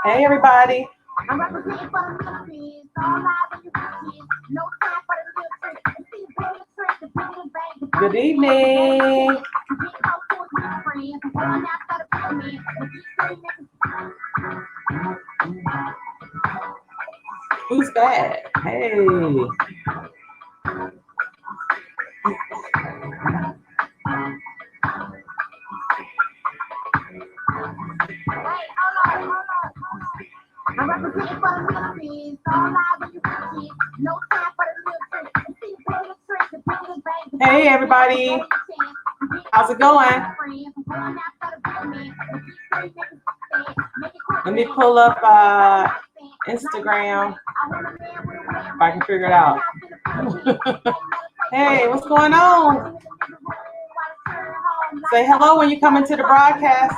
Hey, everybody. Good evening. Who's bad? Hey. Hey, everybody. How's it going? Let me pull up Instagram if I can figure it out. Hey, what's going on? Say hello when you come into the broadcast.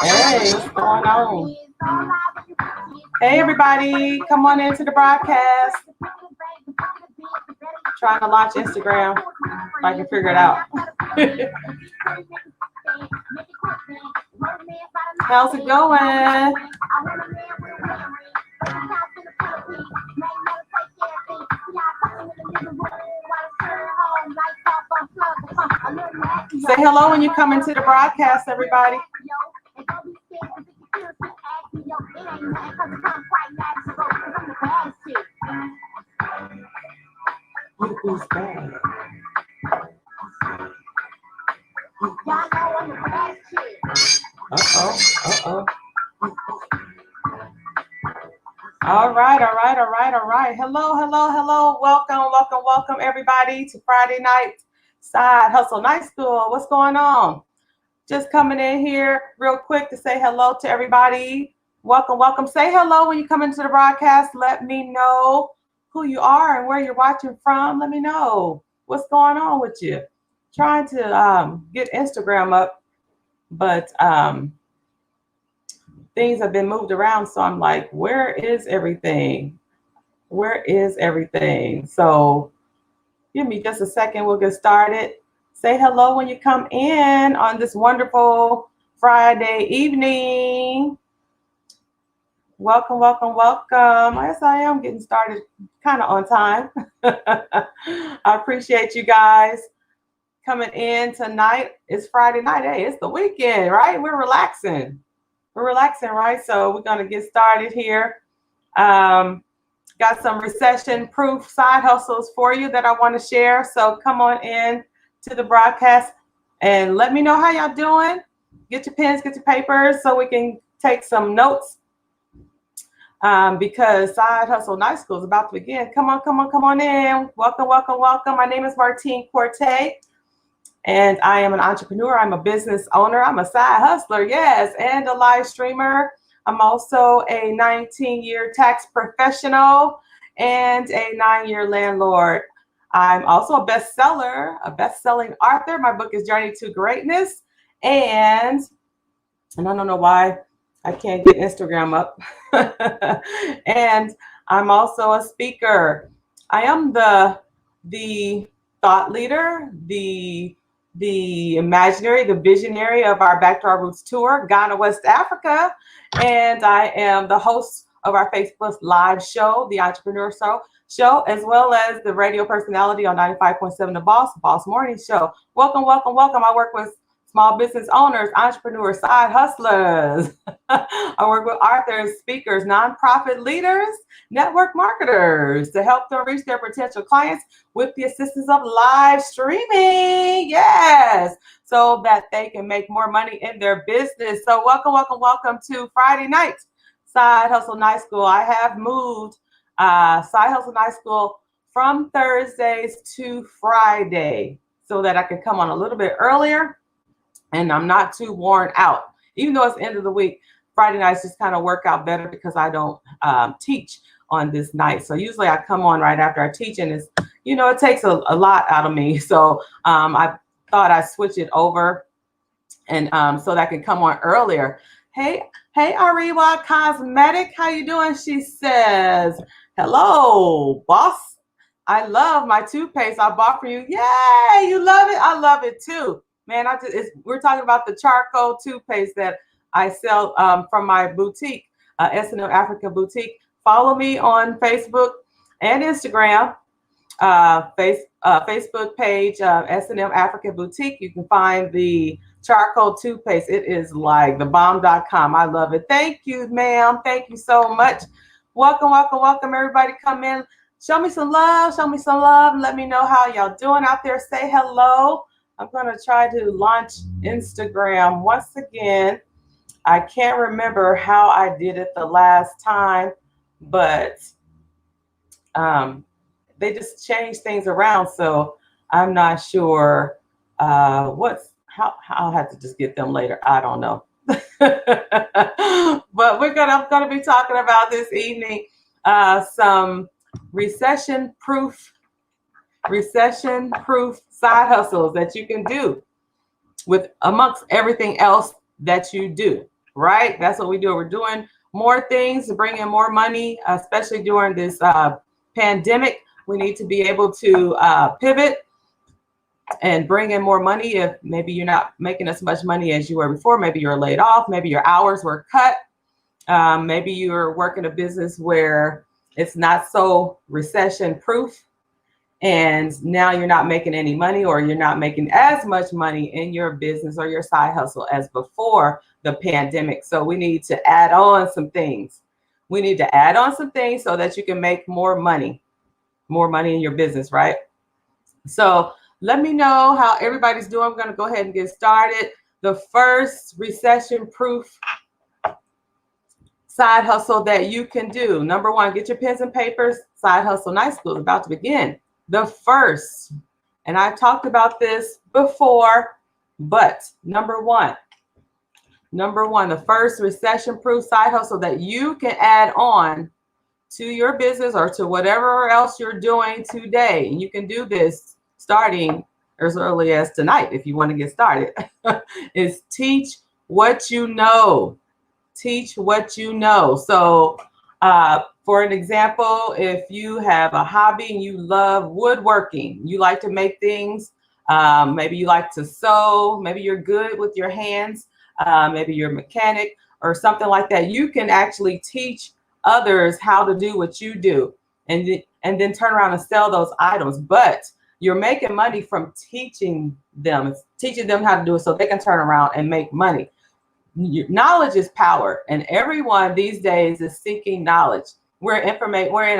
Hey, what's going on? Hey, everybody, come on into the broadcast. Trying to launch Instagram if I can figure it out. How's it going? Say hello when you come into the broadcast, everybody. Who's bad? Uh-oh. All right. Hello. Welcome, everybody, to Friday night Side Hustle Night School. What's going on? Just coming in here real quick to say hello to everybody. Welcome. Say hello when you come into the broadcast. Let me know who you are and where you're watching from. Let me know what's going on with you. Trying to get Instagram up, but things have been moved around, so I'm like, where is everything? So give me just a second, we'll get started. Say hello when you come in on this wonderful Friday evening. Welcome. Yes, I am getting started kind of on time. I appreciate you guys coming in tonight. It's Friday night. Hey, it's the weekend, right? We're relaxing, right? So we're going to get started here. Got some recession-proof side hustles for you that I want to share. So come on in to the broadcast and let me know how y'all doing. Get your pens, get your papers so we can take some notes. Because Side Hustle Night School is about to begin. Come on in. Welcome. My name is Martine Corte, and I am an entrepreneur. I'm a business owner. I'm a side hustler, yes, and a live streamer. I'm also a 19-year tax professional and a 9-year landlord. I'm also a best-selling author. My book is Journey to Greatness, and I don't know why I can't get Instagram up. And I'm also a speaker. I am the thought leader, the imaginary, the visionary of our Back to Our Roots tour, Ghana, West Africa. And I am the host of our Facebook live show, The Entrepreneur Show, as well as the radio personality on 95.7 The Boss Morning Show. Welcome. I work with small business owners, entrepreneurs, side hustlers. I work with authors, speakers, nonprofit leaders, network marketers to help them reach their potential clients with the assistance of live streaming. Yes, so that they can make more money in their business. So welcome to Friday night Side Hustle Night School. I have moved Side Hustle Night School from Thursdays to Friday so that I can come on a little bit earlier and I'm not too worn out. Even though it's the end of the week, Friday nights just kind of work out better because I don't teach on this night. So usually I come on right after I teach, and it's, it takes a lot out of me. So I thought I'd switch it over and so that I can come on earlier. Hey, Ariwa Cosmetic, how you doing? She says, hello, boss. I love my toothpaste I bought for you. Yay, you love it? I love it too. Man, we're talking about the charcoal toothpaste that I sell from my boutique, S&M Africa Boutique. Follow me on Facebook and Instagram. Facebook page, S&M Africa Boutique. You can find the charcoal toothpaste. It is like the bomb.com. I love it. Thank you, ma'am. Thank you so much. Welcome, welcome, welcome. Everybody come in. Show me some love. Show me some love. Let me know how y'all doing out there. Say hello. I'm going to try to launch Instagram once again. I can't remember how I did it the last time, but they just changed things around, so I'm not sure how I'll have to just get them later. I don't know. But I'm gonna be talking about this evening some recession-proof side hustles that you can do with amongst everything else that you do, right? That's what we do. We're doing more things to bring in more money, especially during this pandemic. We need to be able to pivot and bring in more money. If maybe you're not making as much money as you were before, maybe you're laid off, maybe your hours were cut, maybe you're working a business where it's not so recession proof, and now you're not making any money, or you're not making as much money in your business or your side hustle as before the pandemic. So we need to add on some things. We need to add on some things so that you can make more money in your business, right? So let me know how everybody's doing. I'm going to go ahead and get started. The first recession-proof side hustle that you can do. Number one, get your pens and papers. Side Hustle Night School is about to begin. The first, and I've talked about this before, but number one, the first recession-proof side hustle that you can add on to your business or to whatever else you're doing today. And you can do this starting as early as tonight if you want to get started, is teach what you know. Teach what you know. So for an example, if you have a hobby and you love woodworking, you like to make things, maybe you like to sew, maybe you're good with your hands, maybe you're a mechanic or something like that, you can actually teach others how to do what you do, and then turn around and sell those items. But you're making money from teaching them how to do it so they can turn around and make money. Knowledge is power, and everyone these days is seeking knowledge. We're in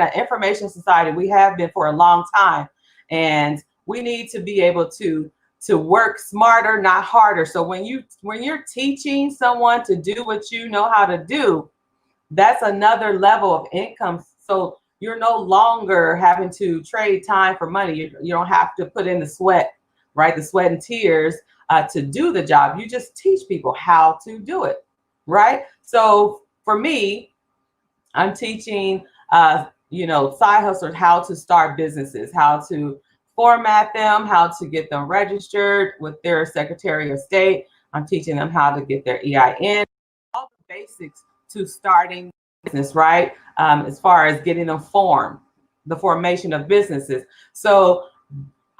an information society. We have been for a long time, and we need to be able to work smarter, not harder. So when you're teaching someone to do what you know how to do, that's another level of income. So you're no longer having to trade time for money. You don't have to put in the sweat, right? The sweat and tears to do the job. You just teach people how to do it, right? So for me, I'm teaching, side hustlers how to start businesses, how to format them, how to get them registered with their Secretary of State. I'm teaching them how to get their EIN, all the basics to starting business, right? As far as getting them formed, the formation of businesses. So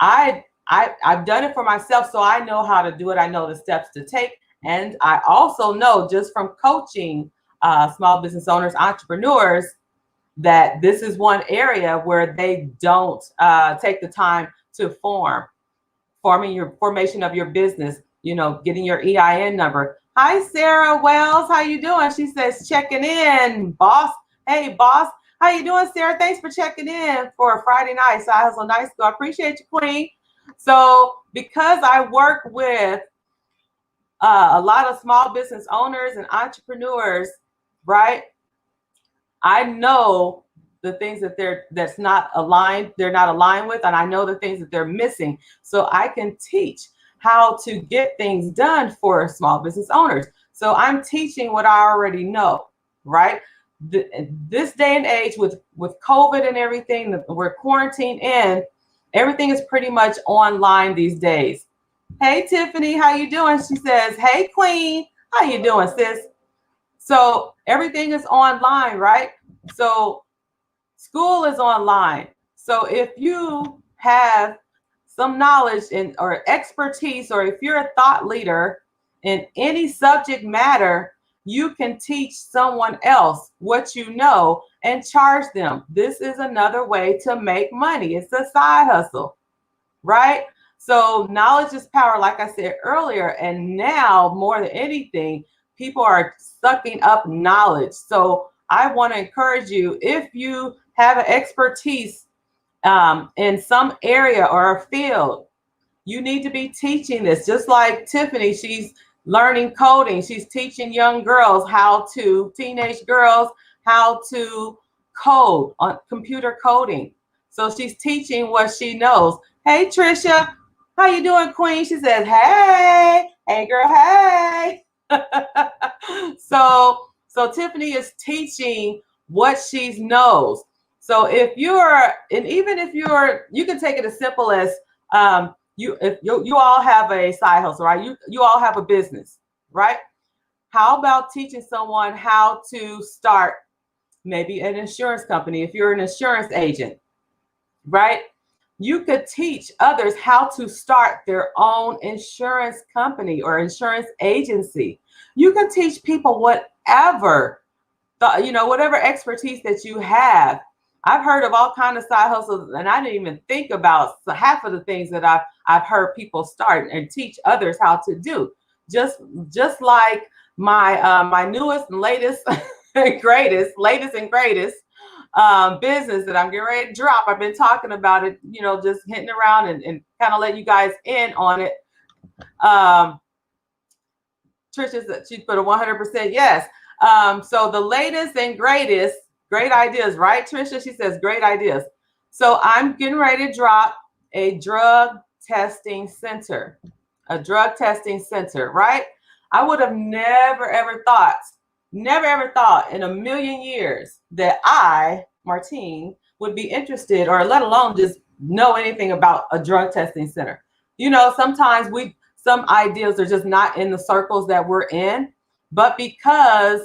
I've done it for myself, so I know how to do it. I know the steps to take. And I also know just from coaching small business owners, entrepreneurs, that this is one area where they don't take the time to formation of your business, getting your EIN number. Hi, Sarah Wells. How you doing? She says, checking in, boss. Hey, boss. How you doing, Sarah? Thanks for checking in for a Friday night. Side Hustle Night School. I appreciate you, Queen. So because I work with a lot of small business owners and entrepreneurs, right? I know the things that they're not aligned with, and I know the things that they're missing. So I can teach how to get things done for small business owners. So I'm teaching what I already know, right? This day and age with COVID and everything, we're quarantined in, everything is pretty much online these days. Hey, Tiffany, how you doing? She says, hey, Queen, how you doing, sis? So everything is online, right? So school is online. So if you have some knowledge in or expertise, or if you're a thought leader in any subject matter, you can teach someone else what you know and charge them. This is another way to make money. It's a side hustle, right? So knowledge is power, like I said earlier. And now more than anything, people are sucking up knowledge. So I want to encourage you, if you have an expertise in some area or a field, you need to be teaching this. Just like Tiffany, she's learning coding. She's teaching young girls teenage girls, how to code on computer coding. So she's teaching what she knows. Hey, Trisha, how you doing, Queen? She says, hey, girl, hey. So Tiffany is teaching what she knows. So if you're, and even if you're, you can take it as simple as you all have a side hustle, right? You all have a business, right? How about teaching someone how to start maybe an insurance company if you're an insurance agent, right? You could teach others how to start their own insurance company or insurance agency. You can teach people whatever whatever expertise that you have. I've heard of all kinds of side hustles, and I didn't even think about half of the things that I've heard people start and teach others how to do. Just like my newest and latest and greatest business that I'm getting ready to drop. I've been talking about it, just hitting around and kind of let you guys in on it. Trisha, she put a 100% yes. So the latest and greatest, great ideas, right, Trisha? She says great ideas. So I'm getting ready to drop a drug testing center, right? I would have never, ever thought in a million years that I, Martine, would be interested, or let alone just know anything about a drug testing center. Sometimes some ideas are just not in the circles that we're in, but because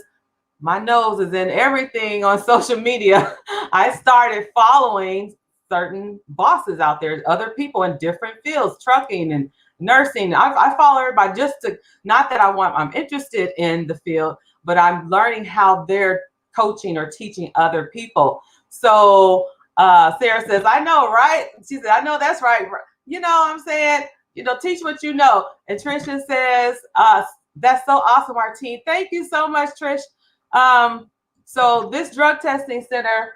my nose is in everything on social media, I started following certain bosses out there, other people in different fields, trucking and nursing. I follow everybody not that I'm interested in the field, but I'm learning how they're coaching or teaching other people. So Sarah says, I know, right? She said, I know that's right. You know what I'm saying? Teach what you know. And Trisha says, that's so awesome, Martine. Thank you so much, Trish. So this drug testing center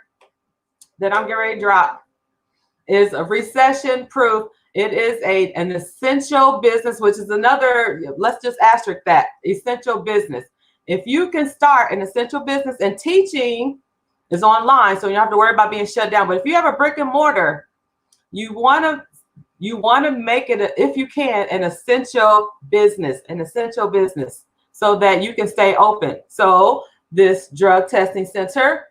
that I'm getting ready to drop is a recession proof. It is an essential business, which is another, let's just asterisk that, essential business. If you can start an essential business, and teaching is online, so you don't have to worry about being shut down. But if you have a brick and mortar, you want to make it, if you can, an essential business, so that you can stay open. So this drug testing center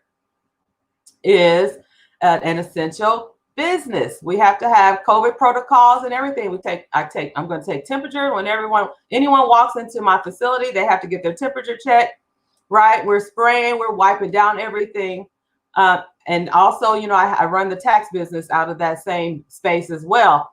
is an essential business. We have to have COVID protocols and everything. I'm going to take temperature when anyone walks into my facility. They have to get their temperature checked, right? We're spraying, we're wiping down everything. And also, I run the tax business out of that same space as well.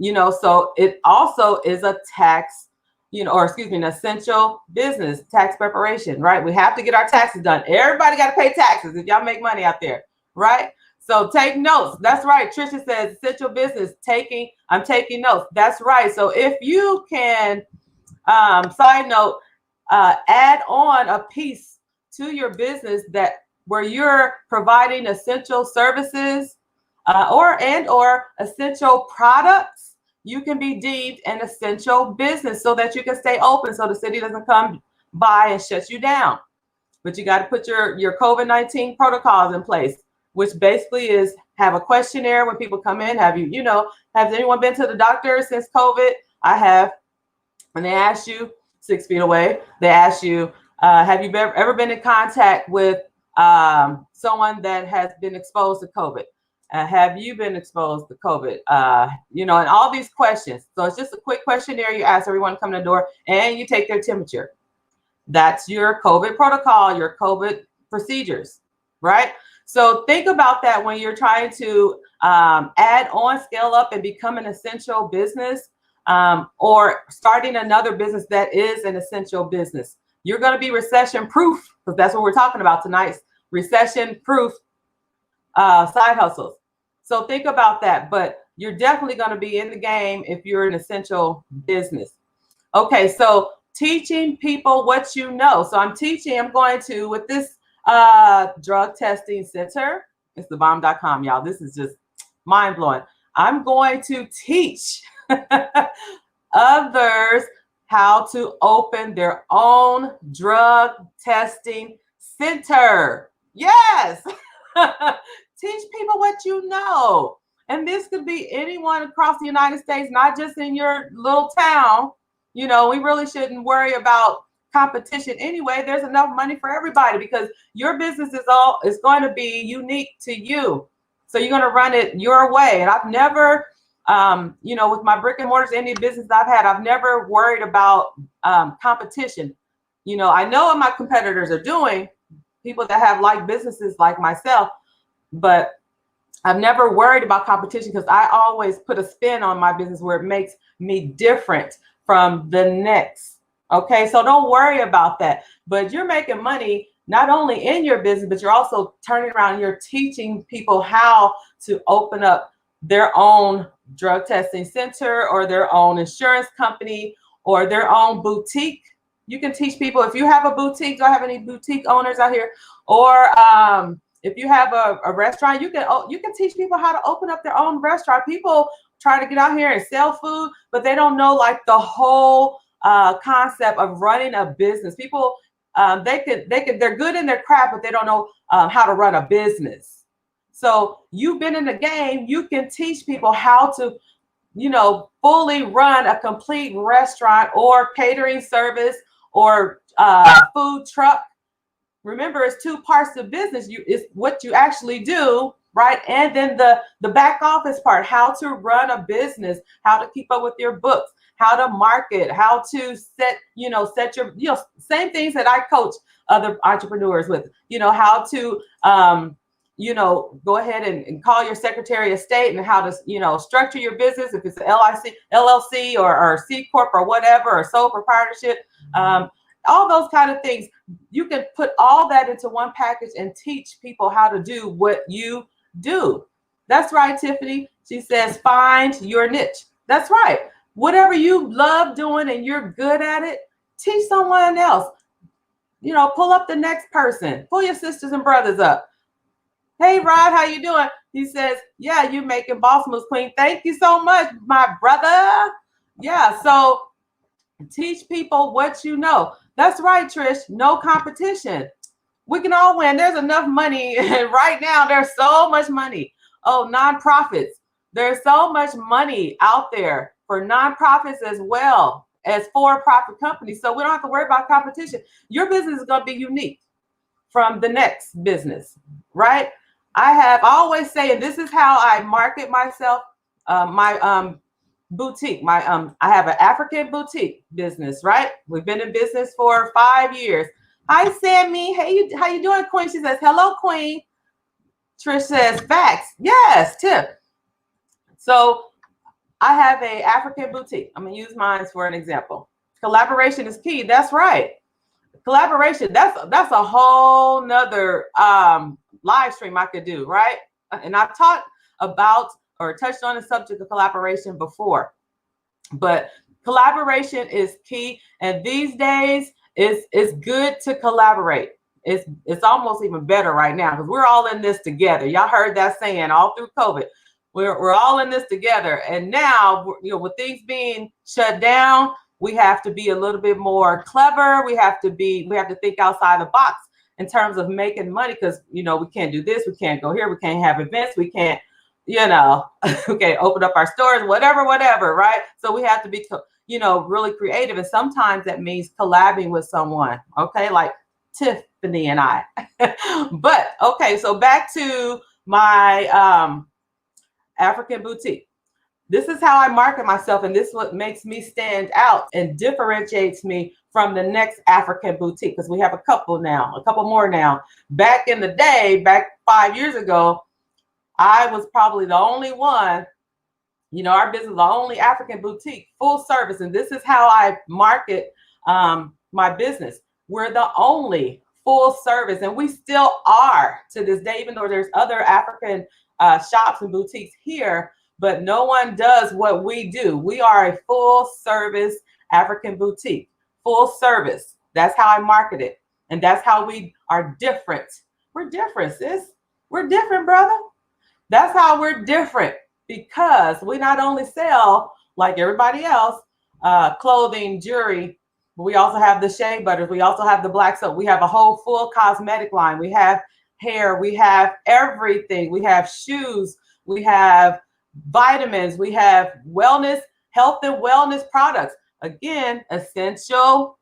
So it also is a tax, an essential business, tax preparation, right? We have to get our taxes done. Everybody got to pay taxes if y'all make money out there, right? So take notes. That's right. Trisha says essential business. I'm taking notes. That's right. So if you can, side note, add on a piece to your business where you're providing essential services or essential products, you can be deemed an essential business so that you can stay open, so the city doesn't come by and shut you down. But you got to put your COVID-19 protocols in place, which basically is have a questionnaire when people come in. Has anyone been to the doctor since COVID? I have. And they ask you 6 feet away. They ask you, have you ever been in contact with someone that has been exposed to COVID? Have you been exposed to COVID? And all these questions. So it's just a quick questionnaire you ask everyone to come to the door, and you take their temperature. That's your COVID protocol, your COVID procedures, right? So think about that when you're trying to add on, scale up, and become an essential business, or starting another business that is an essential business. You're going to be recession proof, because that's what we're talking about tonight. Recession proof side hustles. So think about that. But you're definitely going to be in the game if you're an essential business. Okay, so teaching people what you know. So I'm going to, with this drug testing center, it's thebomb.com, y'all. This is just mind blowing. I'm going to teach others how to open their own drug testing center. Yes. Teach people what you know. And this could be anyone across the United States, not just in your little town. We really shouldn't worry about competition anyway. There's enough money for everybody, because your business is going to be unique to you. So you're going to run it your way. And I've never, with my brick and mortars, any business I've had, I've never worried about competition. I know what my competitors are doing, people that have like businesses like myself, but I've never worried about competition, because I always put a spin on my business where it makes me different from the next. Okay, so don't worry about that. But you're making money not only in your business, but you're also turning around and you're teaching people how to open up their own drug testing center, or their own insurance company, or their own boutique. You can teach people, if you have a boutique, do I have any boutique owners out here? Or if you have a restaurant, you can teach people how to open up their own restaurant. People try to get out here and sell food, but they don't know like the whole concept of running a business. People, they're good in their craft, but they don't know how to run a business. So you've been in the game. You can teach people how to, fully run a complete restaurant or catering service or food truck. Remember, it's two parts of business. It's what you actually do, right? And then the back office part, how to run a business, how to keep up with your books, how to market, how to set your, same things that I coach other entrepreneurs with, how to, go ahead and call your Secretary of State, and how to, structure your business, if it's an LLC or C Corp or whatever, or sole proprietorship, all those kind of things. You can put all that into one package and teach people how to do what you do. That's right, Tiffany. She says, find your niche. That's right. Whatever you love doing and you're good at it, teach someone else. Pull up the next person. Pull your sisters and brothers up. Hey, Rod, how you doing? He says, yeah, you making boss moves, Queen. Thank you so much, my brother. Yeah, so teach people what you know. That's right, Trish. No competition. We can all win. There's enough money. Right now, there's so much money. Oh, nonprofits. There's so much money out there for nonprofits as well as for-profit companies. So we don't have to worry about competition. Your business is going to be unique from the next business, right? I always say, and this is how I market myself, my boutique. I have an African boutique business, right? We've been in business for 5 years. Hi, Sammy. Hey, how you doing, Queen? She says, hello, Queen. Trish says, facts. Yes, Tip. So I have a African boutique. I'm going to use mine for an example. Collaboration is key. That's right. Collaboration. That's a whole nother live stream I could do, right? And I've talked about or touched on the subject of collaboration before, but collaboration is key. And these days it's good to collaborate. It's almost even better right now, because we're all in this together. Y'all heard that saying all through COVID. We're all in this together. And now, with things being shut down, we have to be a little bit more clever. We have to think outside the box in terms of making money, because, we can't do this. We can't go here. We can't have events. We can't, we can't open up our stores, whatever, right? So we have to be, really creative. And sometimes that means collabing with someone, okay? Like Tiffany and I. But, okay, so back to my African boutique. This is how I market myself, and this is what makes me stand out and differentiates me from the next African boutique, because we have a couple more now. Back in the day, back 5 years ago, I was probably the only one, our business is the only African boutique, full service. And this is how I market my business. We're the only full service, and we still are to this day, even though there's other African shops and boutiques here, but no one does what we do. We are a full service African boutique, full service. That's how I market it. And that's how we are different. We're different, sis. We're different, brother. That's how we're different, because we not only sell like everybody else, clothing, jewelry, but we also have the shea butters. We also have the black soap. We have a whole full cosmetic line. We have hair. We have everything. We have shoes. We have vitamins. We have wellness, health and wellness products. Again, essential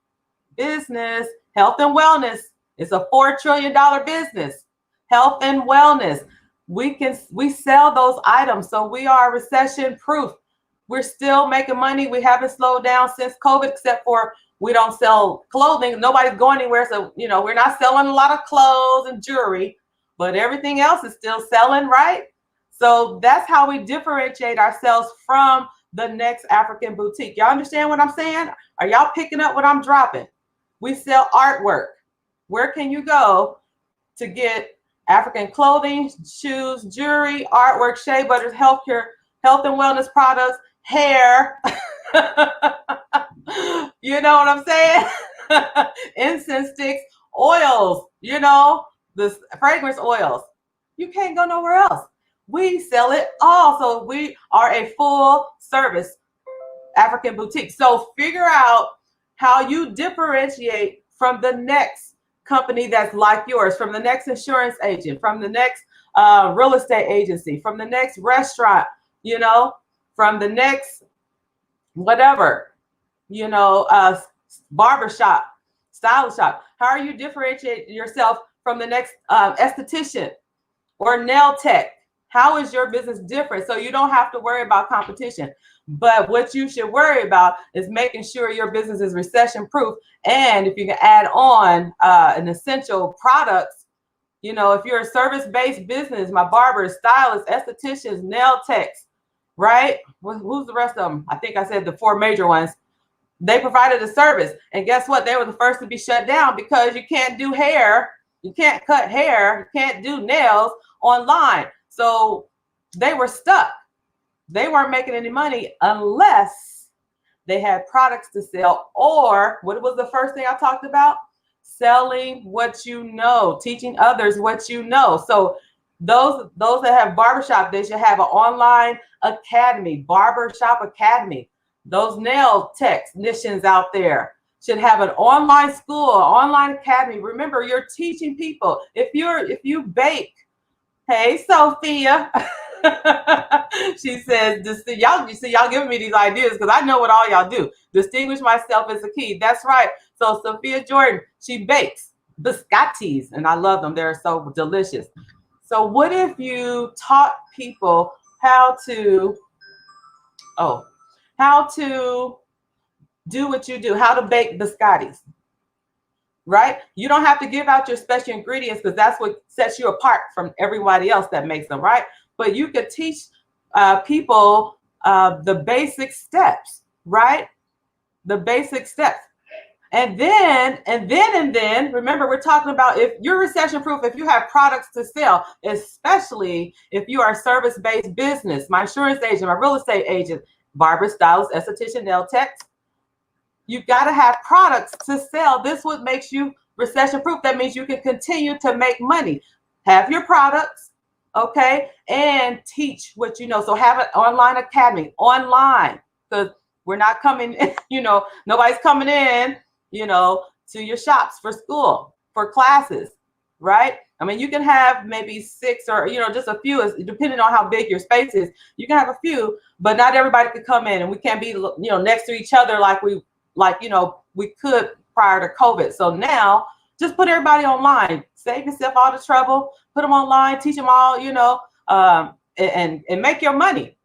business. Health and wellness. It's a $4 trillion business. Health and wellness. We sell those items, so we are recession proof. We're still making money. We haven't slowed down since COVID, except for we don't sell clothing. Nobody's going anywhere, so we're not selling a lot of clothes and jewelry, but everything else is still selling, right? So that's how we differentiate ourselves from the next African boutique. Y'all understand what I'm saying? Are y'all picking up what I'm dropping? We sell artwork. Where can you go to get African clothing, shoes, jewelry, artwork, shea butters, health and wellness products, hair? You know what I'm saying? Incense sticks, oils, the fragrance oils. You can't go nowhere else. We sell it all. So we are a full service African boutique. So figure out how you differentiate from the next company that's like yours, from the next insurance agent, from the next real estate agency, from the next restaurant, from the next whatever, barber shop, stylist shop. How are you differentiating yourself from the next esthetician or nail tech? How is your business different? So you don't have to worry about competition. But what you should worry about is making sure your business is recession proof. And if you can add on an essential products, if you're a service-based business, my barbers, stylists, estheticians, nail techs, right? Who's the rest of them? I think I said the 4 major ones. They provided a service. And guess what? They were the first to be shut down, because you can't do hair. You can't cut hair. You can't do nails online. So they were stuck. They weren't making any money unless they had products to sell, or what was the first thing I talked about? Selling what you know, teaching others what you know. So those that have barbershop, they should have an online academy, barbershop academy. Those nail technicians out there should have an online school, online academy. Remember, you're teaching people. If you bake, hey, Sophia. She says, y'all giving me these ideas because I know what all y'all do. Distinguish myself is the key. That's right. So Sophia Jordan, she bakes biscottis, and I love them. They're so delicious. So what if you taught people how to do what you do, how to bake biscottis? Right? You don't have to give out your special ingredients, because that's what sets you apart from everybody else that makes them, right? But you could teach people the basic steps, right? The basic steps. And then, remember, we're talking about if you're recession proof, if you have products to sell, especially if you are a service-based business, my insurance agent, my real estate agent, barber, stylist, esthetician, nail tech, you've got to have products to sell. This what makes you recession proof. That means you can continue to make money. Have your products, okay, and teach what you know. So have an online academy, online, because we're not coming in, nobody's coming in, to your shops for school, for classes, right? I mean, you can have maybe 6 or, just a few, depending on how big your space is. You can have a few, but not everybody could come in, and we can't be, next to each other like we could prior to COVID. So now just put everybody online, save yourself all the trouble, put them online, teach them all, and make your money.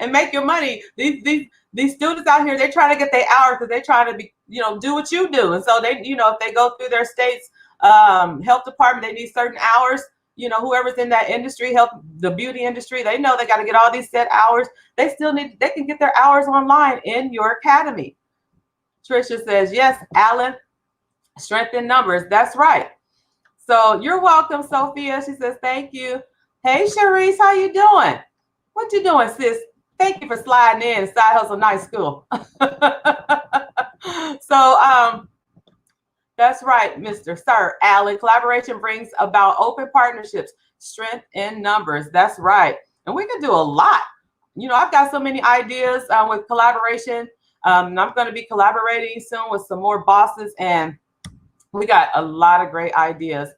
And make your money. These students out here, they're trying to get their hours because they're trying to be, do what you do. And so they, if they go through their state's health department, they need certain hours. Whoever's in that industry, the beauty industry, they know they got to get all these set hours. They can get their hours online in your academy. Trisha says, yes, Alan, strength in numbers. That's right. So you're welcome, Sophia. She says, thank you. Hey, Sharice, how you doing? What you doing, sis? Thank you for sliding in. Side Hustle Night School. So that's right, Mr. Sir Alan. Collaboration brings about open partnerships, strength in numbers. That's right. And we can do a lot. I've got so many ideas with collaboration. I'm going to be collaborating soon with some more bosses, and we got a lot of great ideas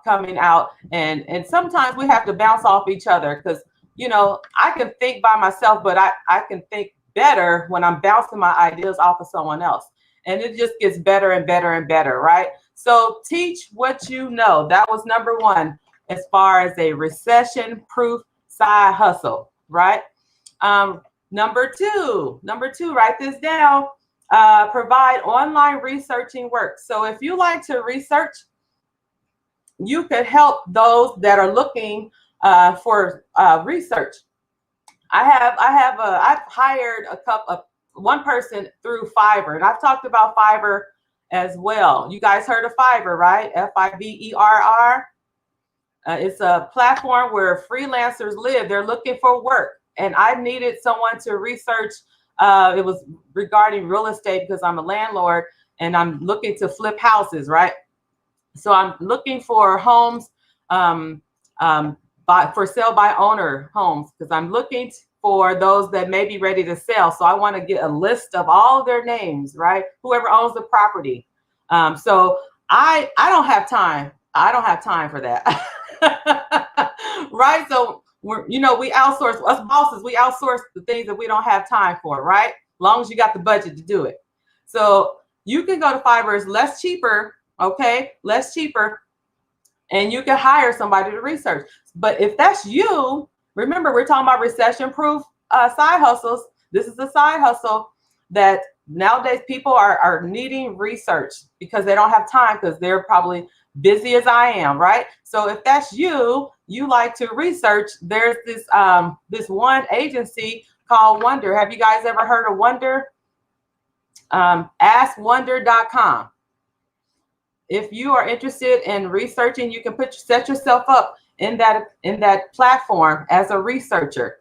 coming out. And sometimes we have to bounce off each other because, I can think by myself, but I can think better when I'm bouncing my ideas off of someone else. And it just gets better and better and better, right? So teach what you know. That was number one as far as a recession-proof side hustle, right? Number two, write this down. Provide online researching work. So if you like to research, you could help those that are looking for research. I've hired one person through Fiverr, and I've talked about Fiverr as well. You guys heard of Fiverr, right? Fiverr. It's a platform where freelancers live. They're looking for work, and I needed someone to research. It was regarding real estate because I'm a landlord and I'm looking to flip houses, right? So I'm looking for homes for sale by owner homes because I'm looking for those that may be ready to sell. So I want to get a list of all of their names, right? Whoever owns the property. So I don't have time. I don't have time for that. Right? So we outsource, us bosses, we outsource the things that we don't have time for, right? As long as you got the budget to do it. So you can go to Fiverr, it's less cheaper, okay? Less cheaper. And you can hire somebody to research. But if that's you, remember, we're talking about recession-proof side hustles. This is a side hustle that nowadays people are needing research because they don't have time because they're probably busy as I am, right? So if that's you like to research, there's this one agency called Wonder. Have you guys ever heard of Wonder? AskWonder.com. If you are interested in researching, you can set yourself up in that platform as a researcher.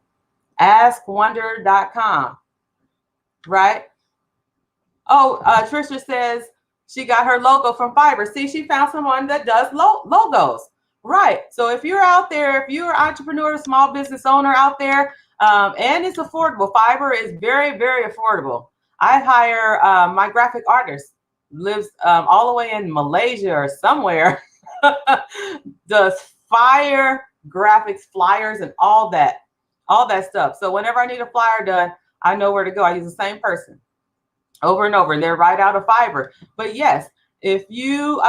AskWonder.com. Right? Oh, Trisha says she got her logo from Fiverr. See, she found someone that does logos. Right. So if you're out there, if you're an entrepreneur, small business owner out there, and it's affordable, Fiverr is very, very affordable. I hire my graphic artist, lives all the way in Malaysia or somewhere, does fire graphics, flyers, and all that stuff. So whenever I need a flyer done, I know where to go. I use the same person over and over, and they're right out of Fiverr. But yes, if you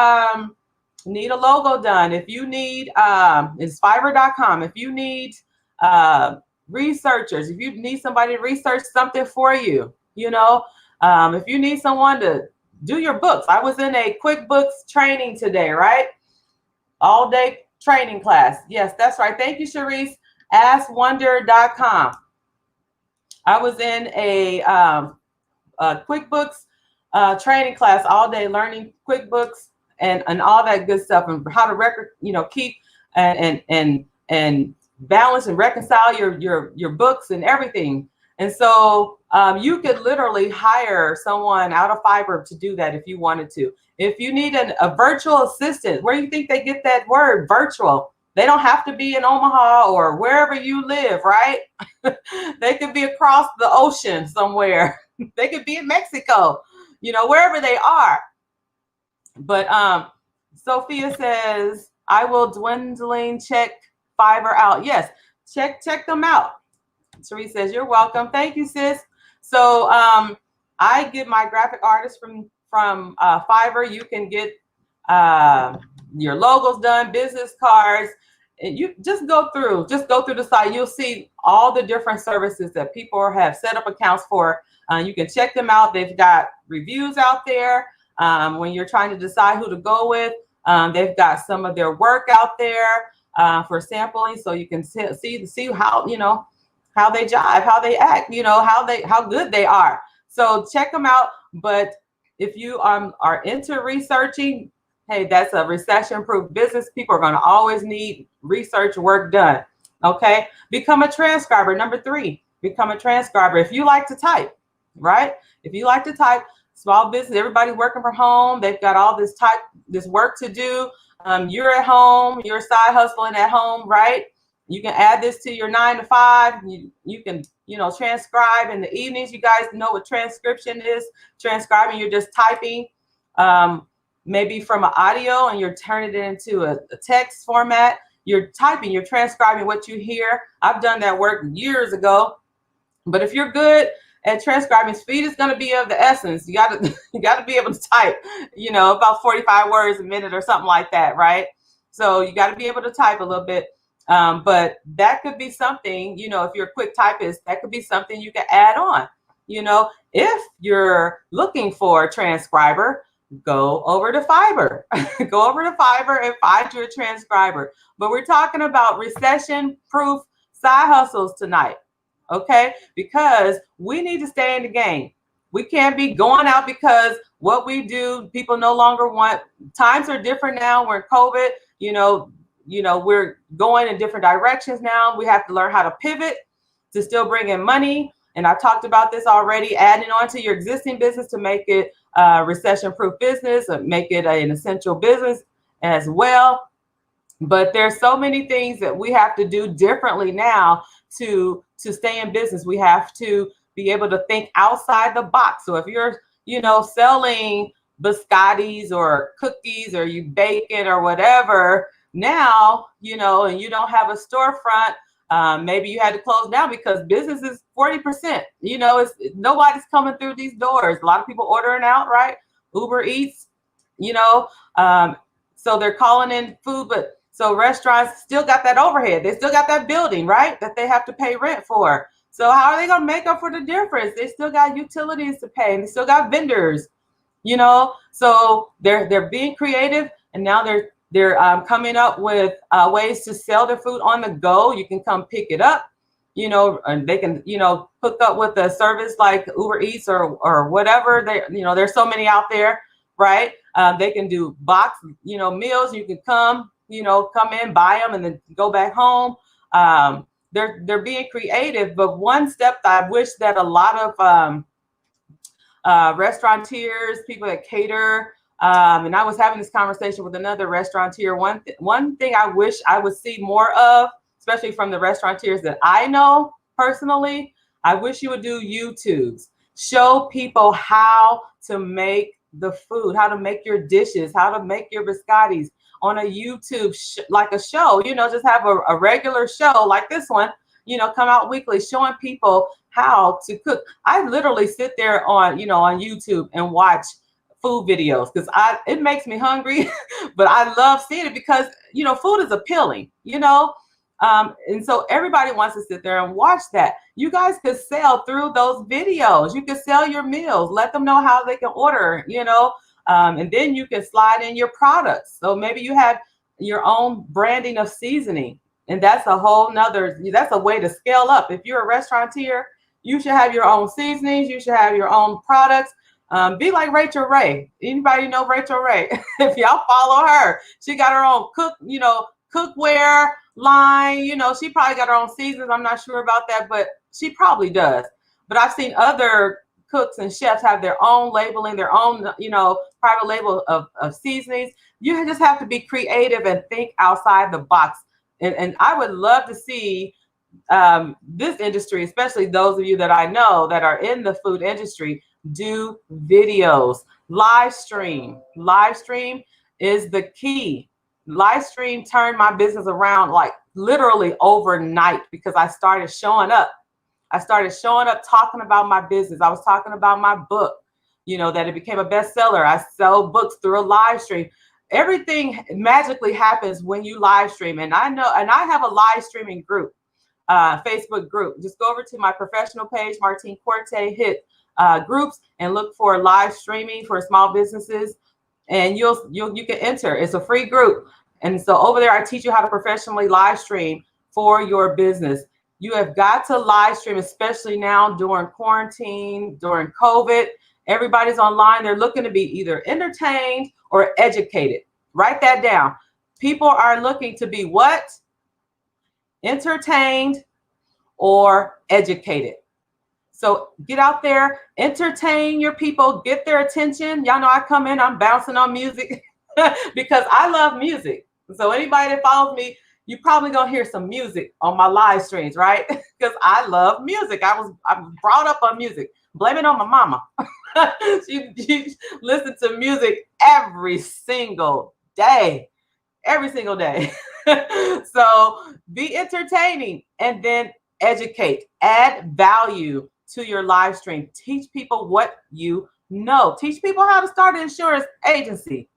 need a logo done, if you need, it's Fiverr.com. If you need researchers, if you need somebody to research something for you, if you need someone to do your books. I was in a QuickBooks training today, right? All day training class. Yes, that's right. Thank you, Sharice. AskWonder.com. I was in a QuickBooks training class all day, learning QuickBooks and all that good stuff, and how to record, keep and balance and reconcile your books and everything. And so you could literally hire someone out of Fiverr to do that if you wanted to. If you need a virtual assistant, where do you think they get that word, virtual? They don't have to be in Omaha or wherever you live, right? They could be across the ocean somewhere. They could be in Mexico, wherever they are. But Sophia says, I will dwindling check Fiverr out. Yes, check them out. Therese says, you're welcome. Thank you, sis. So I get my graphic artists from Fiverr. You can get your logos done, business cards, you just go through the site. You'll see all the different services that people have set up accounts for. You can check them out. They've got reviews out there. When you're trying to decide who to go with, they've got some of their work out there for sampling, so you can see how, how they jive, how they act, how good they are. So check them out. But if you are into researching, hey, that's a recession-proof business. People are going to always need research work done. Okay, become a transcriber. Number 3, become a transcriber. If you like to type, right? If you like to type, small business, everybody working from home, they've got all this work to do. You're at home, you're side hustling at home, right? You can add this to your 9 to 5. You can, transcribe in the evenings. You guys know what transcription is. Transcribing, you're just typing, maybe from an audio, and you're turning it into a text format. You're typing, you're transcribing what you hear. I've done that work years ago. But if you're good at transcribing, speed is going to be of the essence. You got to be able to type, about 45 words a minute or something like that, right? So you got to be able to type a little bit. But that could be something, if you're a quick typist, that could be something you can add on. If you're looking for a transcriber, go over to Fiverr. Go over to Fiverr and find your transcriber. But we're talking about recession-proof side hustles tonight, okay? Because we need to stay in the game. We can't be going out because what we do, people no longer want. Times are different now. We're in COVID, we're going in different directions now. We have to learn how to pivot to still bring in money. And I talked about this already, adding on to your existing business to make it a recession-proof business, make it an essential business as well. But there's so many things that we have to do differently now to stay in business. We have to be able to think outside the box. So if you're, selling biscottis or cookies, or you bake it or whatever, now, and you don't have a storefront, maybe you had to close down because business is 40%. Nobody's coming through these doors. A lot of people ordering out, right? Uber Eats, so they're calling in food, but so restaurants still got that overhead. They still got that building, right, that they have to pay rent for. So how are they going to make up for the difference? They still got utilities to pay, and they still got vendors, So they're being creative, and now they're coming up with ways to sell their food on the go. You can come pick it up, and they can, hook up with a service like Uber Eats or whatever. There's so many out there, right? They can do box, meals. You can come in, buy them, and then go back home. They're being creative, but one step that I wish that a lot of restaurateurs, people that cater, and I was having this conversation with another restaurateur. One thing I wish I would see more of, especially from the restaurateurs that I know personally, I wish you would do YouTubes. Show people how to make the food, how to make your dishes, how to make your biscottis on a YouTube, like a show, just have a regular show like this one, come out weekly, showing people how to cook. I literally sit there on, on YouTube and watch food videos because it makes me hungry, but I love seeing it because, food is appealing, and so everybody wants to sit there and watch that. You guys could sell through those videos. You could sell your meals, let them know how they can order, and then you can slide in your products. So maybe you have your own branding of seasoning, and that's a way to scale up. If you're a restaurateur, you should have your own seasonings. You should have your own products. Be like Rachel Ray. Anybody know Rachel Ray? If y'all follow her, she got her own cookware line. She probably got her own seasons. I'm not sure about that, but she probably does. But I've seen other cooks and chefs have their own labeling, their own, private label of seasonings. You just have to be creative and think outside the box. And I would love to see this industry, especially those of you that I know that are in the food industry, do videos. Live stream is the key. Live stream turned my business around like literally overnight because I started showing up. Talking about my business. I was talking about my book, that it became a bestseller. I sell books through a live stream. everything magically happens when you live stream. And I know, and I have a live streaming group, Facebook group. Just go over to my professional page, Martine Corte, hit groups and look for live streaming for small businesses, and you can enter. It's a free group. And so over there, I teach you how to professionally live stream for your business. You have got to live stream, especially now during quarantine, during COVID. Everybody's online. They're looking to be either entertained or educated. Write that down. People are looking to be what? Entertained or educated. So get out there, entertain your people, get their attention. Y'all know I come in, I'm bouncing on music because I love music. So anybody that follows me, you probably gonna hear some music on my live streams, right? Because I love music. I'm brought up on music. Blame it on my mama. she listened to music every single day. Every single day. So be entertaining and then educate, add value to your live stream. Teach people what you know. Teach people how to start an insurance agency.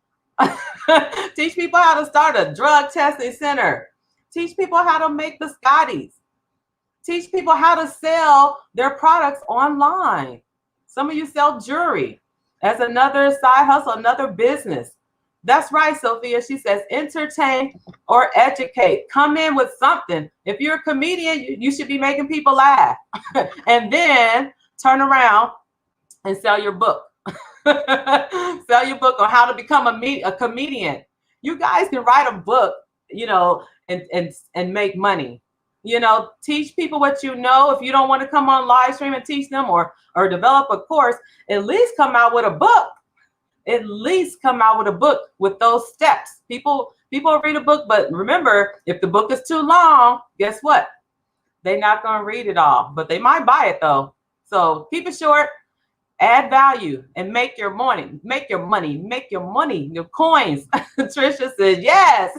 Teach people how to start a drug testing center. Teach people how to make biscottis. Teach people how to sell their products online. Some of you sell jewelry as another side hustle, another business. That's right, Sophia. She says, entertain or educate. Come in with something. If you're a comedian, you should be making people laugh. And then turn around and sell your book. Sell your book on how to become a comedian. You guys can write a book, you know, and make money. You know, teach people what you know. If you don't want to come on live stream and teach them or develop a course, at least come out with a book. At least come out with a book with those steps. People read a book, but remember, if the book is too long, guess what? They're not going to read it all, but they might buy it though. So keep it short, add value, and make your money, your coins. Trisha says, yes,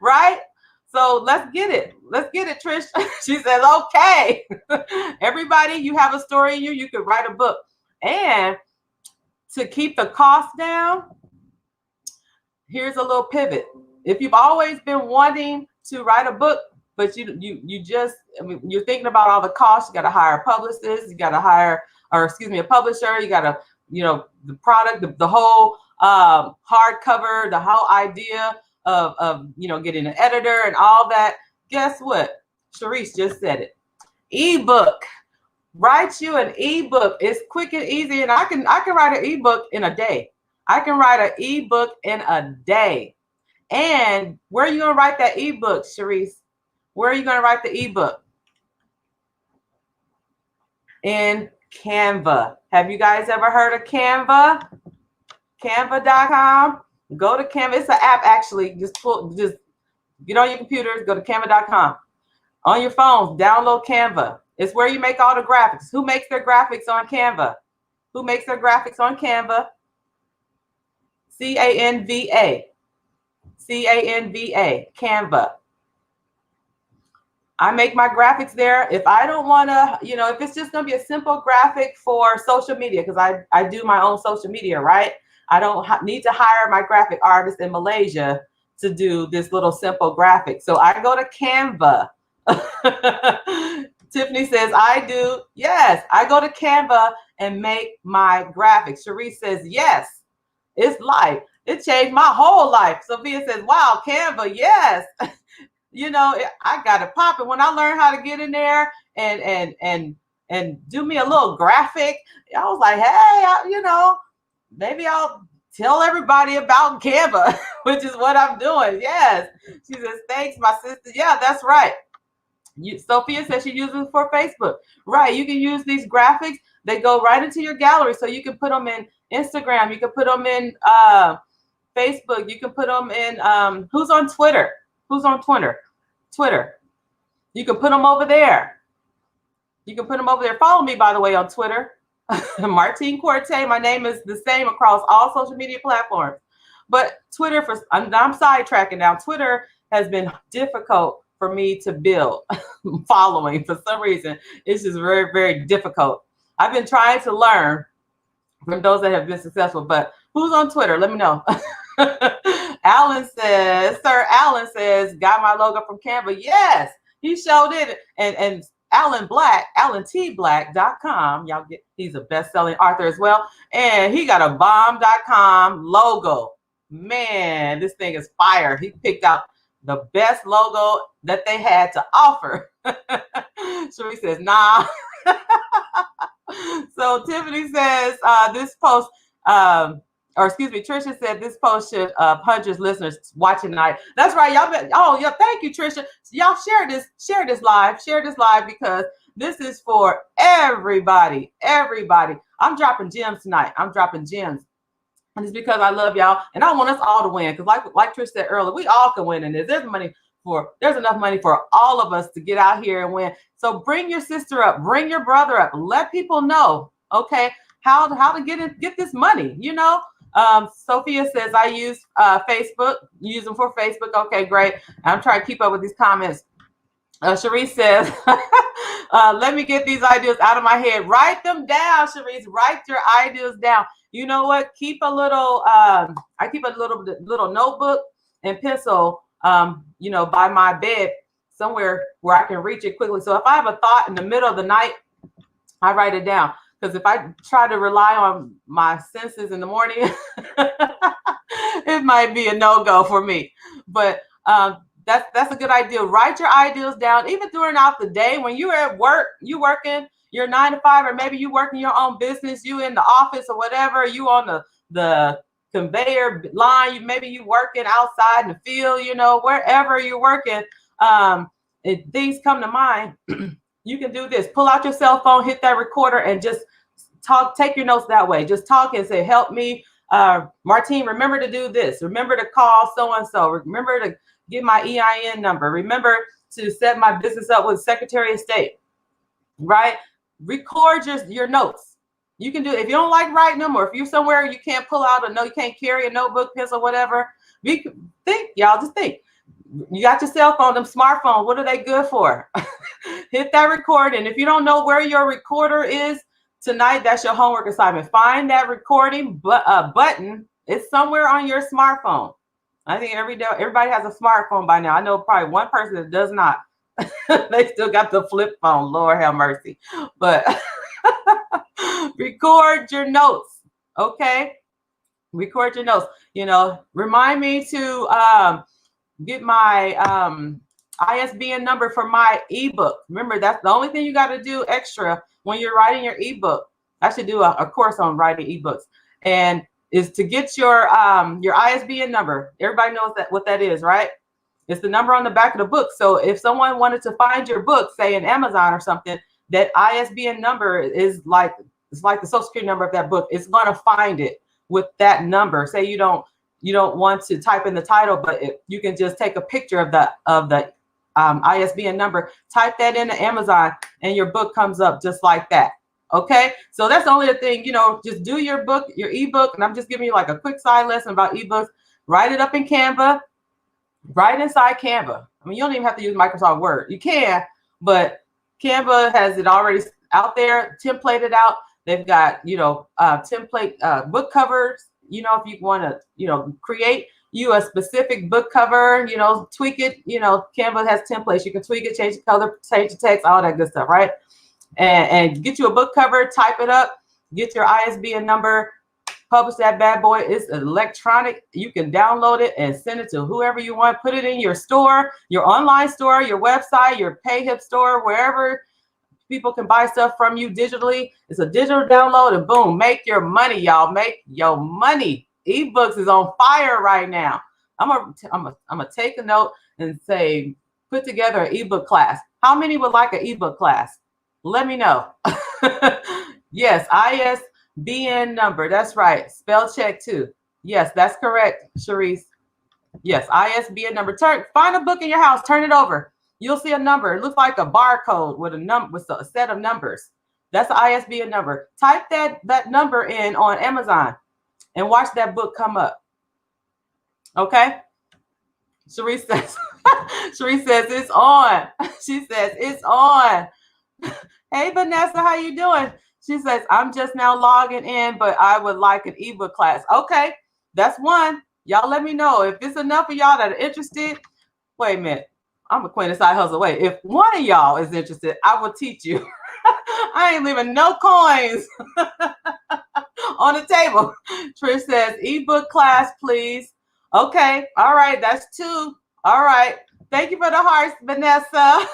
right? So let's get it. Let's get it, Trish. She says, okay. Everybody, you have a story in you. You could write a book. And to keep the cost down, here's a little pivot. If you've always been wanting to write a book, but you just, I mean, you're thinking about all the costs, you got to hire a publicist, you got to hire, or excuse me, a publisher, you got to, you know, the product, the whole hardcover, the whole idea of, you know, getting an editor and all that. Guess what? Sharice just said it. Ebook. Write you an ebook. It's quick and easy, and I can write an ebook in a day. I can write an ebook in a day. And where are you gonna write that ebook, Sharice? Where are you gonna write the ebook? In Canva. Have you guys ever heard of Canva? Canva.com. Go to Canva. It's an app actually. Just get on your computers. Go to Canva.com. On your phones, download Canva. It's where you make all the graphics. Who makes their graphics on Canva? Who makes their graphics on Canva? C-A-N-V-A. C-A-N-V-A. Canva. I make my graphics there. If I don't want to, you know, if it's just going to be a simple graphic for social media, because I do my own social media, right? I don't need to hire my graphic artist in Malaysia to do this little simple graphic. So I go to Canva. Tiffany says, I do. Yes, I go to Canva and make my graphics. Sharice says, yes, it's life. It changed my whole life. Sophia says, wow, Canva, yes. You know, I got it popping. When I learned how to get in there and do me a little graphic, I was like, hey, you know, maybe I'll tell everybody about Canva, which is what I'm doing. Yes. She says, thanks, my sister. Yeah, that's right. Sophia says she uses it for Facebook. Right. You can use these graphics. They go right into your gallery. So you can put them in Instagram. You can put them in Facebook. You can put them in who's on Twitter? Who's on Twitter? Twitter. You can put them over there. You can put them over there. Follow me, by the way, on Twitter. Martine Corte. My name is the same across all social media platforms. But Twitter, I'm sidetracking now. Twitter has been difficult for me to build following for some reason. It's just very, very difficult. I've been trying to learn from those that have been successful, but who's on Twitter? Let me know. Sir Alan says, got my logo from Canva. Yes, he showed it. And Alan Black, AlanTBlack.com. Y'all get, he's a best-selling author as well. And he got a bomb.com logo. Man, this thing is fire. He picked out the best logo that they had to offer. Cherie says, nah. So Tiffany says, this post, or excuse me, Trisha said this post should hundreds listeners watching tonight. That's right, y'all. Oh, yeah, thank you, Trisha. Y'all share this live, because this is for everybody. I'm dropping gems tonight. And it's because I love y'all, and I want us all to win. Because like Trish said earlier, we all can win in this. There's enough money for all of us to get out here and win. So bring your sister up, bring your brother up, let people know, okay, how to get this money. Sophia says, I use Facebook, use them for Facebook. Okay, great. I'm trying to keep up with these comments. Cherise says, let me get these ideas out of my head. Write them down, Cherise. Write your ideas down. You know what? Keep a little, I keep a little notebook and pencil, by my bed somewhere where I can reach it quickly. So if I have a thought in the middle of the night, I write it down. Because if I try to rely on my senses in the morning, it might be a no-go for me. But that's a good idea. Write your ideas down, even throughout the day when you're at work, you working your 9 to 5, or maybe you working your own business, you in the office or whatever, you on the conveyor line, maybe you working outside in the field, wherever you're working, if things come to mind, you can do this. Pull out your cell phone, hit that recorder, and just talk. Take your notes that way. Just talk and say, help me, Martine, remember to do this. Remember to call so-and-so. Remember to get my EIN number. Remember to set my business up with Secretary of State, right? Record your notes. You can do it. If you don't like writing them, or if you're somewhere you can't pull out a note, you can't carry a notebook, pencil, whatever. Just think. You got your cell phone, them smartphones, what are they good for? Hit that record. And if you don't know where your recorder is tonight, that's your homework assignment. Find that recording button. It's somewhere on your smartphone. I think everybody has a smartphone by now. I know probably one person that does not. They still got the flip phone. Lord have mercy. But record your notes. Okay. Record your notes. Remind me to get my ISBN number for my ebook. Remember, that's the only thing you got to do extra when you're writing your ebook. I should do a course on writing ebooks, and is to get your ISBN number. Everybody knows what that is, right? It's the number on the back of the book. So if someone wanted to find your book, say in Amazon or something, that ISBN number is like the Social Security number of that book. It's going to find it with that number. Say you don't want to type in the title, but you can just take a picture of the ISBN number, type that into Amazon, and your book comes up just like that. Okay, so that's only a thing. Just do your ebook, and I'm just giving you like a quick side lesson about ebooks. Write it up in Canva. Right inside Canva. I mean, you don't even have to use Microsoft Word. You can, but Canva has it already out there, templated out. They've got, template book covers. If you want to, create you a specific book cover, tweak it. Canva has templates. You can tweak it, change the color, change the text, all that good stuff, right? And get you a book cover, type it up, get your ISBN number, publish that bad boy. It's electronic. You can download it and send it to whoever you want. Put it in your store, your online store, your website, your PayHip store, wherever people can buy stuff from you digitally. It's a digital download, and boom, make your money, y'all. Make your money. Ebooks is on fire right now. I'm gonna take a note and say, put together an ebook class. How many would like an ebook class? Let me know. Yes, ISBN number. That's right. Spell check too. Yes, that's correct, Cherise. Yes, ISBN number. Find a book in your house. Turn it over. You'll see a number. It looks like a barcode with a set of numbers. That's the ISBN number. Type that number in on Amazon and watch that book come up. Okay. Cherise says it's on. She says it's on. Hey, Vanessa, how you doing? She says, I'm just now logging in, but I would like an ebook class. Okay, that's one. Y'all let me know if it's enough of y'all that are interested. Wait a minute. I'm a queen of side hustle. Wait, if one of y'all is interested, I will teach you. I ain't leaving no coins on the table. Trish says, ebook class, please. Okay. All right. That's 2. All right. Thank you for the hearts, Vanessa.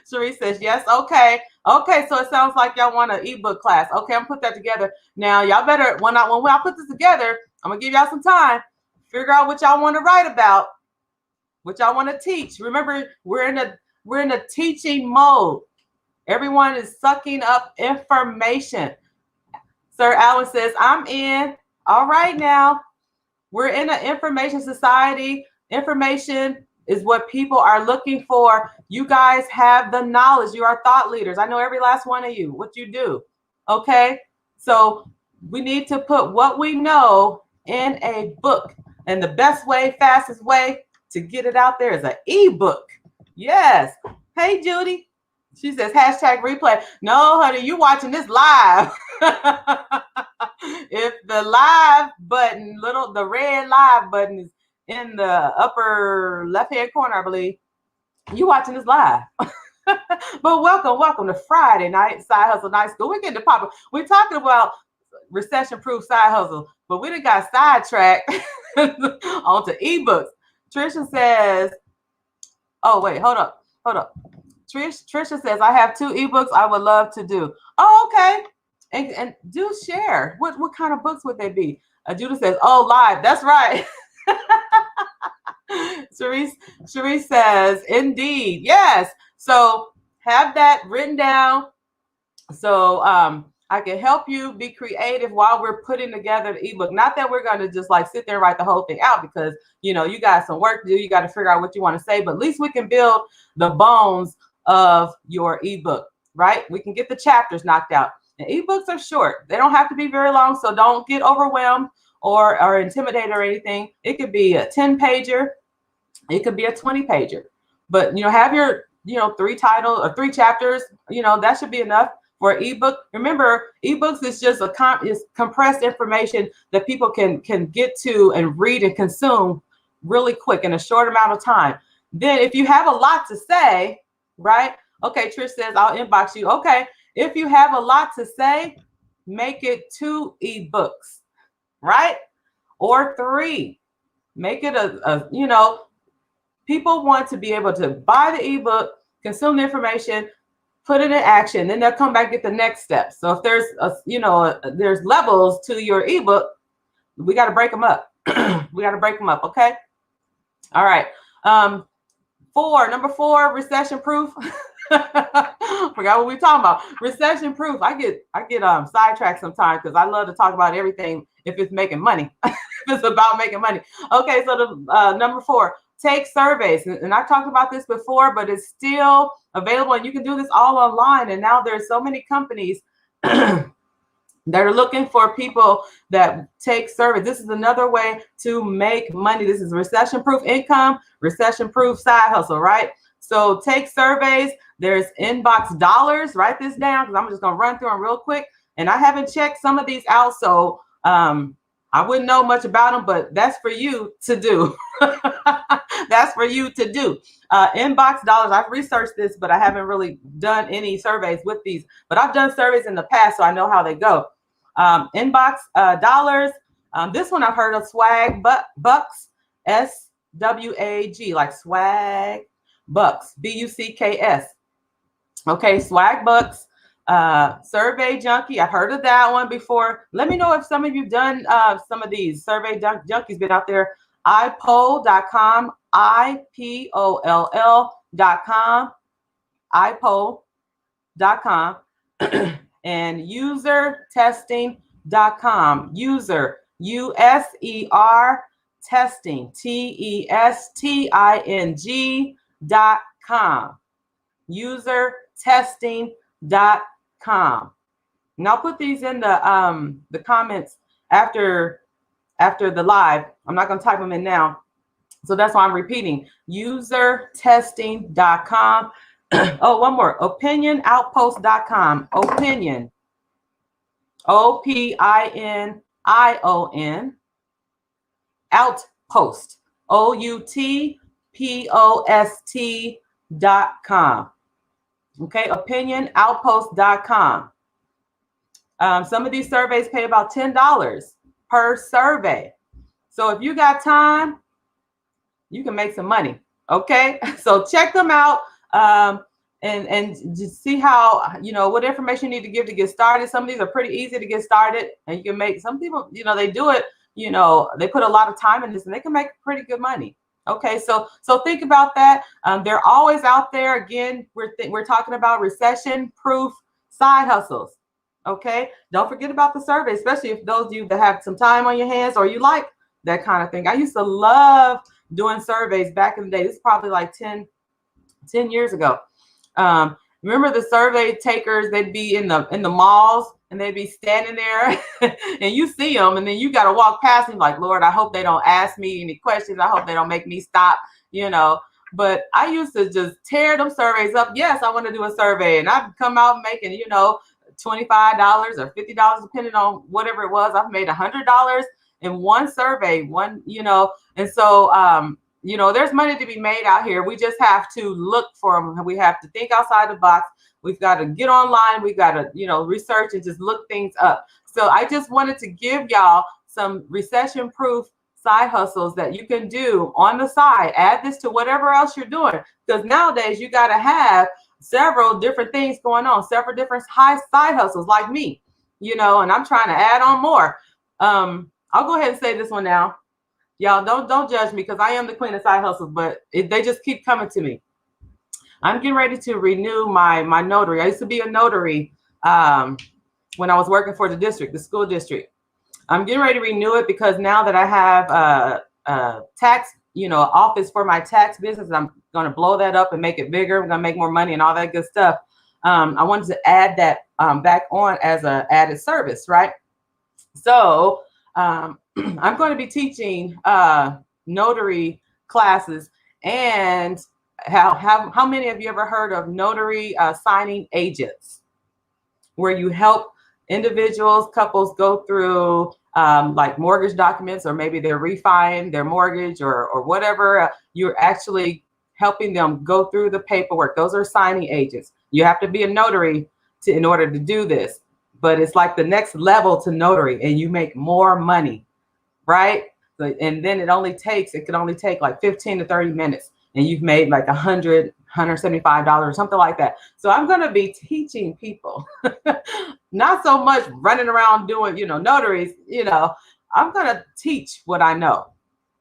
Cherie says, yes. Okay. Okay. So it sounds like y'all want an ebook class. Okay. I'm put that together. Now, y'all better, when I put this together, I'm going to give y'all some time. Figure out what y'all want to write about, what y'all want to teach. Remember, we're in a teaching mode. Everyone is sucking up information. Sir Alan says, I'm in. All right now. We're in an information society. Information is what people are looking for. You guys have the knowledge. You are thought leaders. I know every last one of you, what you do. Okay? So we need to put what we know in a book. And the best way, fastest way to get it out there is an ebook. Yes. Hey, Judy. She says, hashtag replay. No, honey, you watching this live. If the live button, the red live button is in the upper left-hand corner, I believe, you watching this live. But welcome to Friday night Side Hustle Night School. We're getting to pop. We're talking about recession-proof side hustle, but we done got sidetracked onto ebooks. Trisha says, oh, wait, hold up. Trisha says, I have 2 ebooks I would love to do. Oh, okay. And do share. What kind of books would they be? Judah says, oh, live. That's right. Cherise says, indeed. Yes. So have that written down. So I can help you be creative while we're putting together the ebook. Not that we're going to just like sit there and write the whole thing out, because, you know, you got some work to do. You got to figure out what you want to say, but at least we can build the bones of your ebook, right? We can get the chapters knocked out. And ebooks are short. They don't have to be very long, so don't get overwhelmed or intimidated or anything. It could be a 10-pager. It could be a 20-pager. But, you know, have your, 3 titles or 3 chapters. That should be enough for an ebook. Remember, ebooks is just is compressed information that people can get to and read and consume really quick in a short amount of time. Then if you have a lot to say, right? Okay, Trish says, I'll inbox you. Okay. If you have a lot to say, make it 2 ebooks, right? Or 3. Make it people want to be able to buy the ebook, consume the information, put it in action, then they'll come back, get the next step. So if there's there's levels to your ebook, we got to break them up. We got to break them up. Okay. All right. Number 4, recession proof. Forgot what we talking about. Recession proof. I get sidetracked sometimes because I love to talk about everything if it's making money. If it's about making money. Okay, so the number 4, take surveys. And I talked about this before, but it's still available, and you can do this all online. And now there's so many companies that are looking for people that take surveys. This is another way to make money. This is recession-proof income, recession-proof side hustle, right? So take surveys. There's inbox dollars. Write this down because I'm just going to run through them real quick. And I haven't checked some of these out, so I wouldn't know much about them, but that's for you to do. That's for you to do. Inbox dollars. I've researched this, but I haven't really done any surveys with these. But I've done surveys in the past, so I know how they go. Inbox dollars. This one I've heard of, swag bucks. SWAG, like swag bucks. BUCKS. Okay, swag bucks. Survey Junkie. I've heard of that one before. Let me know if some of you've done some of these. Survey Junkie's been out there. iPoll.com, IPOLL.com, iPoll.com, and usertesting.com. User, USER testing, TESTING.com. Usertesting.com. And I'll put these in the comments after the live. I'm not going to type them in now. So that's why I'm repeating. Usertesting.com. Oh, one more. Opinionoutpost.com. Opinion. OPINION. Outpost, OUTPOST.com. Okay, opinionoutpost.com. Some of these surveys pay about $10 per survey. So if you got time, you can make some money. Okay, so check them out, and just see how, what information you need to give to get started. Some of these are pretty easy to get started, and you can make, some people, they do it, they put a lot of time in this and they can make pretty good money. Okay, so think about that. They're always out there. Again, we're talking about recession-proof side hustles. Okay, don't forget about the survey, especially if those of you that have some time on your hands or you like that kind of thing. I used to love doing surveys back in the day. This is probably like 10 years ago. Remember the survey takers? They'd be in the malls and they'd be standing there and you see them, and then you got to walk past them like, Lord, I hope they don't ask me any questions. I hope they don't make me stop, But I used to just tear them surveys up. Yes, I want to do a survey, and I'd come out making, $25 or $50, depending on whatever it was. I've made $100 in one survey, and so, there's money to be made out here. We just have to look for them. We have to think outside the box. We've got to get online. We've got to, research and just look things up. So I just wanted to give y'all some recession-proof side hustles that you can do on the side. Add this to whatever else you're doing, because nowadays you got to have several different things going on, several different high side hustles like me, and I'm trying to add on more. I'll go ahead and say this one now. Y'all don't judge me, because I am the queen of side hustles, but they just keep coming to me. I'm getting ready to renew my notary. I used to be a notary when I was working for the school district. I'm getting ready to renew it because now that I have a tax, office for my tax business, I'm going to blow that up and make it bigger. I'm going to make more money and all that good stuff. I wanted to add that back on as an added service, right? So I'm going to be teaching notary classes. And how many of you ever heard of notary signing agents, where you help individuals, couples go through like mortgage documents, or maybe they're refining their mortgage or whatever. You're actually helping them go through the paperwork. Those are signing agents. You have to be a notary in order to do this, but it's like the next level to notary, and you make more money, right? And then it can only take like 15 to 30 minutes, and you've made like $175 or something like that. So I'm going to be teaching people, not so much running around doing, notaries, I'm going to teach what I know.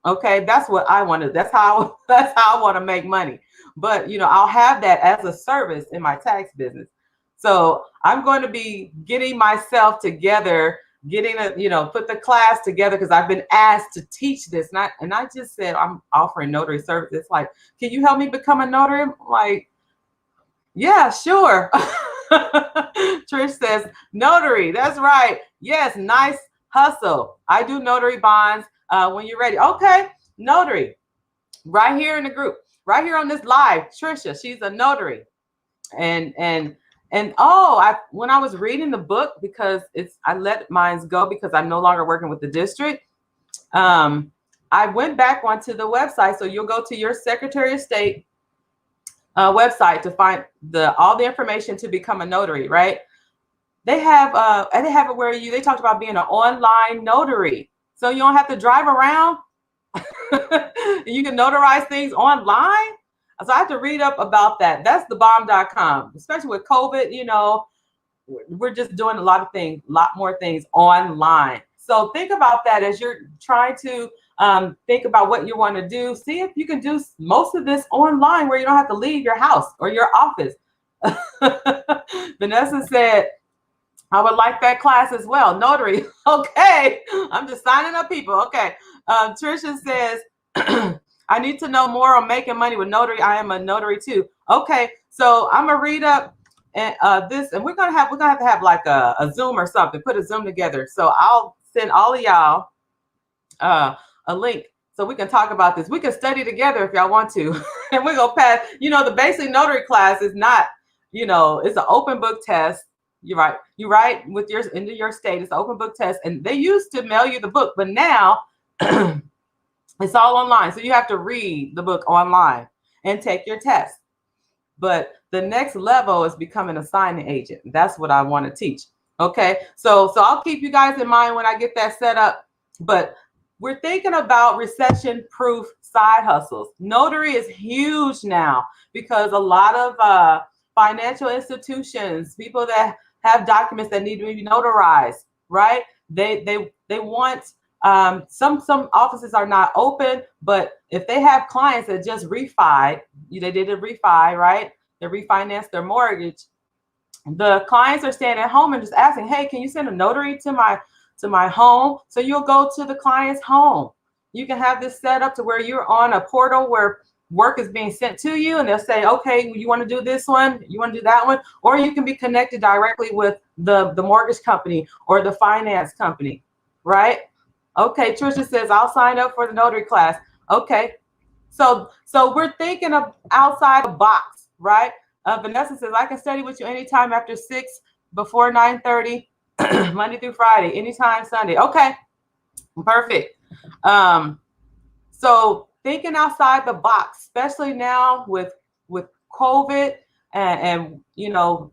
Okay. That's what I want to, that's how I want to make money. But, I'll have that as a service in my tax business. So I'm going to be getting myself together, put the class together, because I've been asked to teach this. And I just said, I'm offering notary service. It's like, can you help me become a notary? I'm like, yeah, sure. Trish says, notary. That's right. Yes. Nice hustle. I do notary bonds when you're ready. Okay. Notary. Right here in the group, right here on this live. Trisha, she's a notary. And when I was reading the book, because I let mine go because I'm no longer working with the district. I went back onto the website. So you'll go to your Secretary of State website to find all the information to become a notary, right? They have it where they talked about being an online notary. So you don't have to drive around. You can notarize things online. So I have to read up about that. That's thebomb.com, especially with COVID, we're just doing a lot more things online. So think about that as you're trying to think about what you want to do. See if you can do most of this online where you don't have to leave your house or your office. Vanessa said, I would like that class as well. Notary. Okay. I'm just signing up people. Okay. Tricia says, I need to know more on making money with notary. I am a notary too. Okay, so I'm gonna read up this, and we're gonna have to have like a Zoom or something. Put a Zoom together. So I'll send all of y'all a link so we can talk about this. We can study together if y'all want to, and we're gonna pass. The basic notary class is not, it's an open book test. You write into your state. It's an open book test, and they used to mail you the book, but now. It's all online. So you have to read the book online and take your test. But the next level is becoming a signing agent. That's what I want to teach. Okay. So I'll keep you guys in mind when I get that set up. But we're thinking about recession proof side hustles. Notary is huge now because a lot of financial institutions, people that have documents that need to be notarized, right? They want some offices are not open, but if they have clients that just refi, they did a refi, right? They refinanced their mortgage. The clients are staying at home and just asking, hey, can you send a notary to my home? So you'll go to the client's home. You can have this set up to where you're on a portal where work is being sent to you, and they'll say, okay, you want to do this one, you want to do that one, or you can be connected directly with the mortgage company or the finance company, right? Okay, Trisha says, I'll sign up for the notary class. Okay, so we're thinking of outside the box, right? Vanessa says, I can study with you anytime after 6, before 9:30, Monday through Friday, anytime Sunday. Okay, perfect. So thinking outside the box, especially now with COVID, and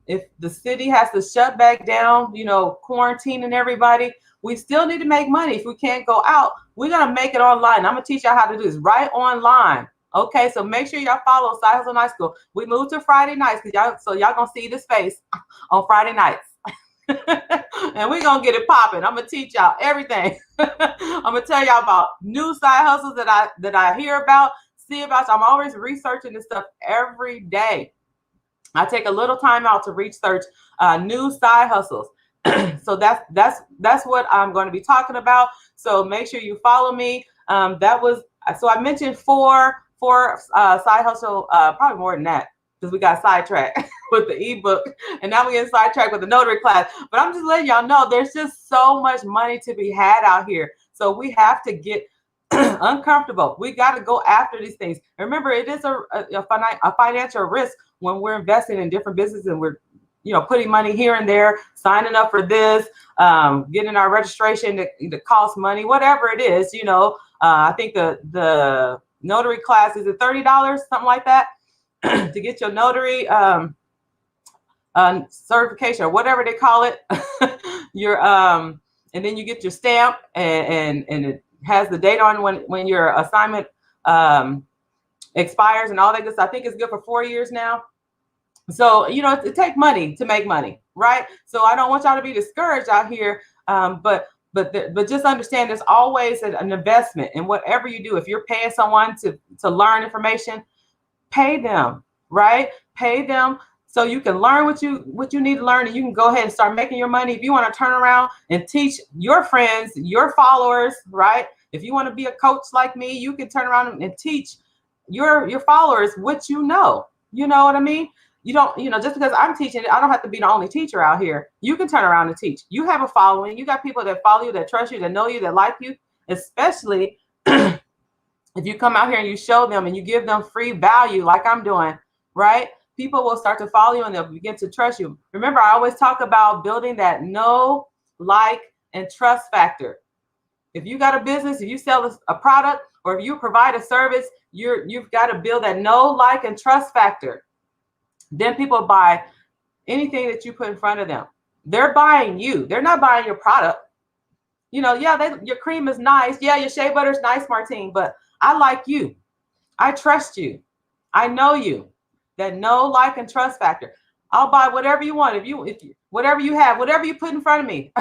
if the city has to shut back down, quarantining everybody, we still need to make money. If we can't go out, we're gonna make it online. I'm gonna teach y'all how to do this right online. Okay, so make sure y'all follow Side Hustle Night School. We moved to Friday nights because y'all gonna see this face on Friday nights. And we're gonna get it popping. I'm gonna teach y'all everything. I'm gonna tell y'all about new side hustles that I hear about, see about. I'm always researching this stuff every day. I take a little time out to research new side hustles. So that's what I'm going to be talking about. So make sure you follow me. So I mentioned four side hustle, probably more than that, because we got sidetracked with the ebook, and now we get sidetracked with the notary class. But I'm just letting y'all know there's just so much money to be had out here. So we have to get uncomfortable. We got to go after these things. Remember, it is a financial risk when we're investing in different businesses and we're putting money here and there, signing up for this, getting our registration that costs money, whatever it is. I think the notary class is at $30, something like that, to get your notary certification or whatever they call it. And then you get your stamp, and it has the date on when your assignment expires and all that good stuff. I think it's good for 4 years now. So it takes money to make money, right? So I don't want y'all to be discouraged out here, but just understand there's always an investment in whatever you do. If you're paying someone to learn information, pay them, right? Pay them so you can learn what you need to learn, and you can go ahead and start making your money. If you want to turn around and teach your friends, your followers, right? If you want to be a coach like me, you can turn around and teach your followers what you know. You know what I mean? You don't, just because I'm teaching, I don't have to be the only teacher out here. You can turn around and teach. You have a following. You got people that follow you, that trust you, that know you, that like you, especially if you come out here and you show them and you give them free value like I'm doing, right? People will start to follow you and they'll begin to trust you. Remember, I always talk about building that know, like, and trust factor. If you got a business, if you sell a product, or if you provide a service, you've got to build that know, like, and trust factor. Then people buy anything that you put in front of them. They're buying you. They're not buying your product. Your cream is nice. Yeah, your shea butter is nice, Martine, but I like you. I trust you. I know you. That know, like, and trust factor. I'll buy whatever you want. If whatever you have, whatever you put in front of me,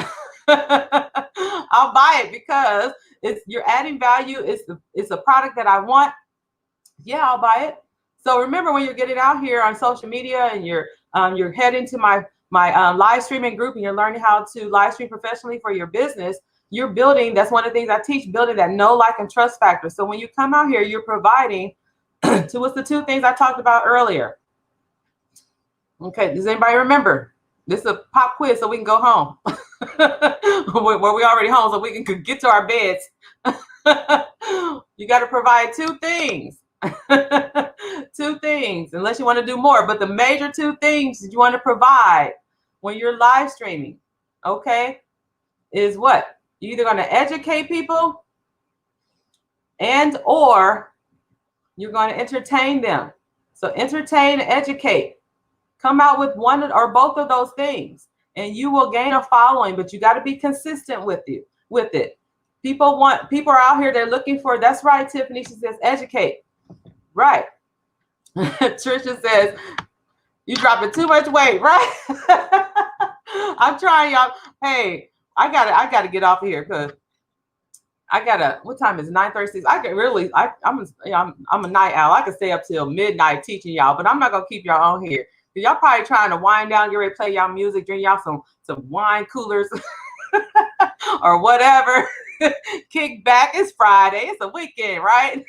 I'll buy it because you're adding value. It's a product that I want. Yeah, I'll buy it. So remember, when you're getting out here on social media and you're heading to my live streaming group and you're learning how to live stream professionally for your business, you're building. That's one of the things I teach: building that know, like, and trust factor. So when you come out here, you're providing to what's the two things I talked about earlier. Okay, does anybody remember? This is a pop quiz so we can go home. Where we already home, so we can get to our beds. You got to provide two things. Two things, unless you want to do more, but the major two things that you want to provide when you're live streaming, okay, is what? You're either going to educate people and or you're going to entertain them. So entertain and educate. Come out with one or both of those things, and you will gain a following, but you got to be consistent with it. People are out here, they're looking for, that's right, Tiffany, she says educate. Right. Trisha says, you dropping too much weight, right? I'm trying, y'all. Hey, I gotta get off of here because what time is it? 9:36. I'm a night owl. I can stay up till midnight teaching y'all, but I'm not gonna keep y'all on here. Y'all probably trying to wind down, get ready to play y'all music, drink y'all some wine coolers or whatever. Kick back. It's Friday. It's a weekend, right?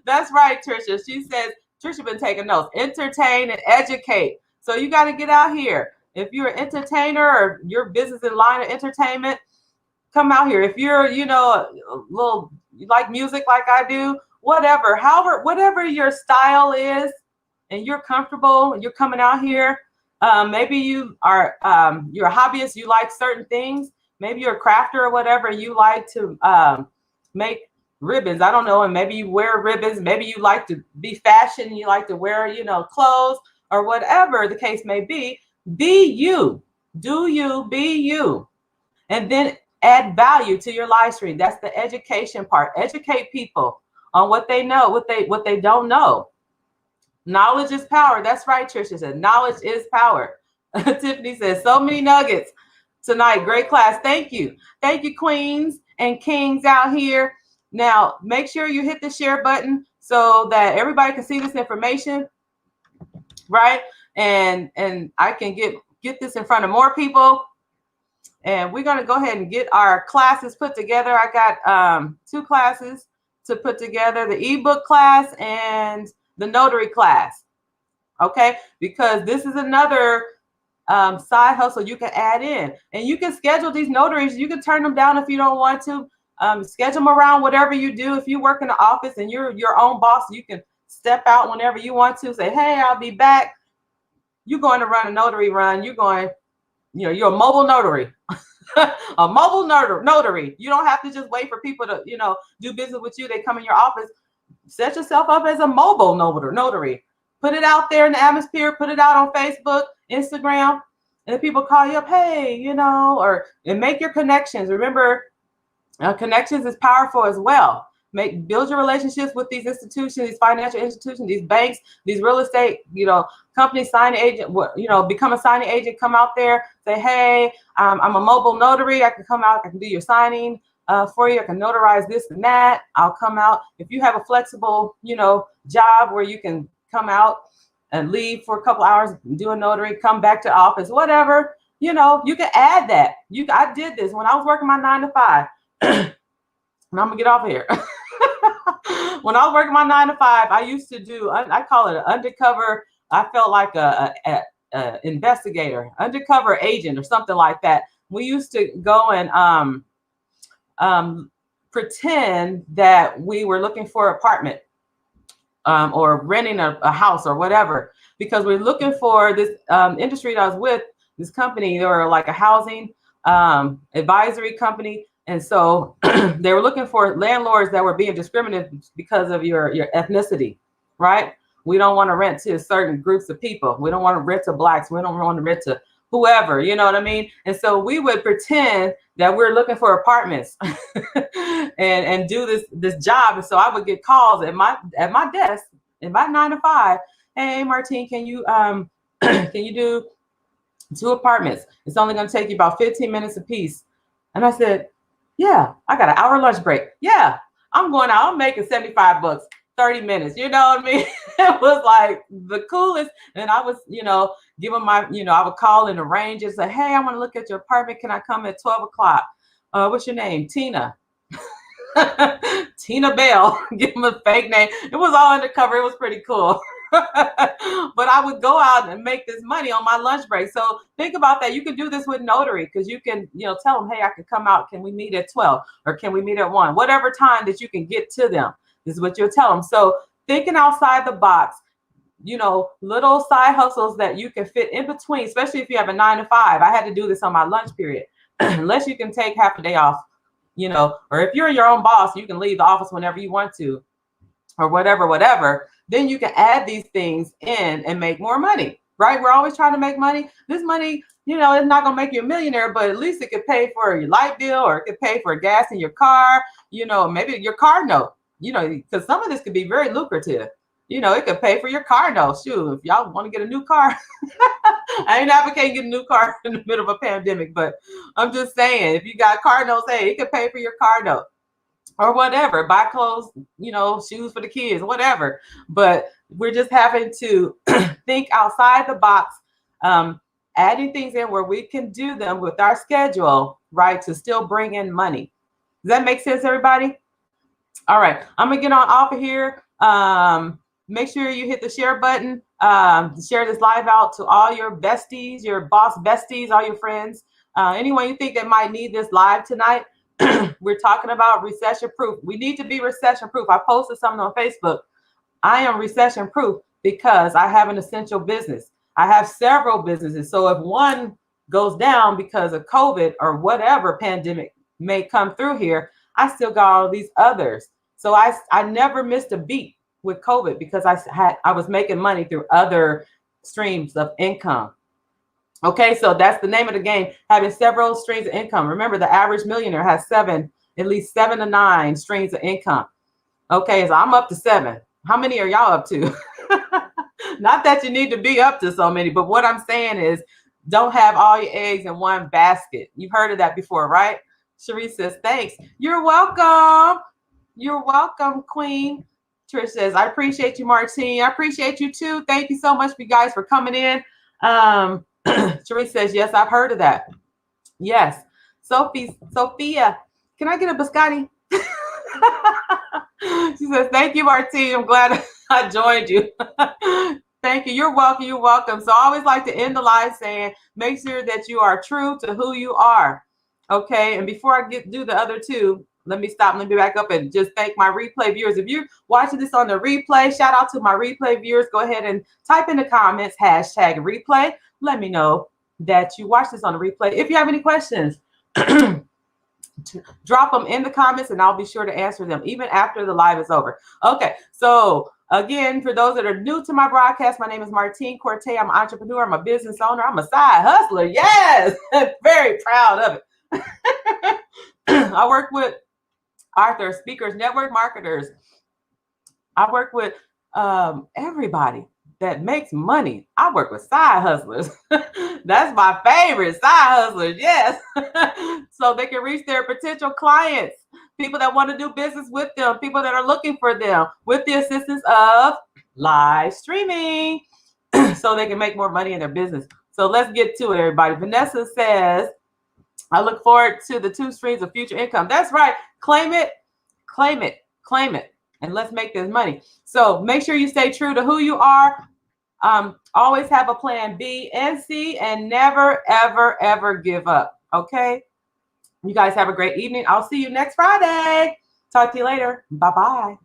That's right, Trisha. She says, Trisha been taking notes. Entertain and educate. So you got to get out here. If you're an entertainer or your business in line of entertainment, come out here. If you're, you like music like I do, whatever your style is, and you're comfortable, and you're coming out here. Maybe you are you're a hobbyist. You like certain things. Maybe you're a crafter or whatever. You like to make ribbons. I don't know. And maybe you wear ribbons. Maybe you like to be fashion. You like to wear, clothes or whatever the case may be. Be you. Do you be you? And then add value to your live stream. That's the education part. Educate people on what they know, what they don't know. Knowledge is power. That's right, Trisha said. Knowledge is power. Tiffany says, so many nuggets tonight. Great class. Thank you. Thank you, queens and kings out here. Now, make sure you hit the share button so that everybody can see this information, right? And I can get this in front of more people. And we're going to go ahead and get our classes put together. I got 2 classes to put together, the ebook class and the notary class. Okay, because this is another side hustle you can add in, and you can schedule these notaries. You can turn them down if you don't want to. Schedule them around whatever you do. If you work in the office and you're your own boss, you can step out whenever you want to. Say, hey, I'll be back. You're going to run a notary run. You're a mobile notary. A mobile notary. You don't have to just wait for people to, do business with you. They come in your office. Set yourself up as a mobile notary. Put it out there in the atmosphere. Put it out on Facebook, Instagram, and people call you up. Hey, and make your connections. Remember, connections is powerful as well. Build your relationships with these institutions, these financial institutions, these banks, these real estate, companies, signing agent, become a signing agent, come out there, say, hey, I'm a mobile notary. I can come out, I can do your signing for you. I can notarize this and that. I'll come out. If you have a flexible, job where you can come out and leave for a couple hours, do a notary, come back to office, whatever, you can add that. I did this when I was working my 9 to 5. And I'm gonna get off here. When I was working my 9 to 5, I used to do, I call it an undercover. I felt like a investigator, undercover agent or something like that. We used to go and pretend that we were looking for an apartment or renting a house or whatever, because we're looking for this industry that I was with, this company, they were like a housing advisory company. And so they were looking for landlords that were being discriminated because of your ethnicity, right? We don't want to rent to certain groups of people. We don't want to rent to blacks. We don't want to rent to whoever, you know what I mean? And so we would pretend that we're looking for apartments and do this job. And so I would get calls at my desk in my 9 to 5. Hey, Martine, can you do 2 apartments? It's only going to take you about 15 minutes a piece. And I said, yeah, I got an hour lunch break. Yeah, I'm going out. I'm making $75, 30 minutes. You know what I mean? It was like the coolest. And I was, give them my, I would call and arrange and say, hey, I want to look at your apartment. Can I come at 12 o'clock? What's your name? Tina. Tina Bell. Give them a fake name. It was all undercover. It was pretty cool. But I would go out and make this money on my lunch break. So think about that. You can do this with notary, because you can, tell them, hey, I can come out. Can we meet at 12 or can we meet at 1? Whatever time that you can get to them, this is what you'll tell them. So thinking outside the box, little side hustles that you can fit in between, especially if you have a 9 to 5. I had to do this on my lunch period. Unless you can take half a day off, you know, or if you're your own boss, you can leave the office whenever you want to, or whatever, then you can add these things in and make more money, right? We're always trying to make money. This money, you know, it's not going to make you a millionaire, but at least it could pay for your light bill, or it could pay for gas in your car, you know, maybe your car note, you know, because some of this could be very lucrative. You know, it could pay for your car note. Shoot, if y'all want to get a new car, I ain't advocating getting a new car in the middle of a pandemic, but I'm just saying, if you got car notes, hey, it could pay for your car note or whatever, buy clothes, you know, shoes for the kids, whatever. But we're just having to think outside the box, adding things in where we can do them with our schedule, right, to still bring in money. Does that make sense, everybody? All right, I'm gonna get on off of here. Make sure you hit the share button. Share this live out to all your besties, your boss besties, all your friends, anyone you think that might need this live tonight. We're talking about recession proof. We need to be recession proof. I posted something on Facebook. I am recession proof because I have an essential business. I have several businesses. So if one goes down because of COVID or whatever pandemic may come through here, I still got all these others. So I never missed a beat with COVID because I was making money through other streams of income. Okay, so that's the name of the game, having several streams of income. Remember, the average millionaire has at least 7 to 9 streams of income. Okay, so I'm up to 7. How many are y'all up to? Not that you need to be up to so many, but what I'm saying is don't have all your eggs in one basket. You've heard of that before, right? Cherie says, thanks. You're welcome. You're welcome, Queen. Trish says, I appreciate you, Martine. I appreciate you too. Thank you so much, you guys, for coming in. Cherie says, yes, I've heard of that. Yes. Sophia, can I get a biscotti? She says, thank you, Martine. I'm glad I joined you. Thank you. You're welcome. You're welcome. So I always like to end the live saying, make sure that you are true to who you are. Okay. And before I do the other two, let me stop. Let me back up and just thank my replay viewers. If you're watching this on the replay, shout out to my replay viewers. Go ahead and type in the comments, #replay. Let me know that you watch this on the replay. If you have any questions, drop them in the comments and I'll be sure to answer them even after the live is over. Okay, so again, for those that are new to my broadcast, my name is Martine Corte. I'm an entrepreneur. I'm a business owner. I'm a side hustler. Yes, very proud of it. I work with authors, speakers, network marketers. I work with everybody that makes money. I work with side hustlers. That's my favorite, side hustlers. Yes. So they can reach their potential clients, people that want to do business with them, people that are looking for them with the assistance of live streaming so they can make more money in their business. So let's get to it, everybody. Vanessa says, I look forward to the 2 streams of future income. That's right. Claim it, claim it, claim it. And let's make this money. So make sure you stay true to who you are. Always have a plan B and C and never, ever, ever give up. Okay. You guys have a great evening. I'll see you next Friday. Talk to you later. Bye-bye.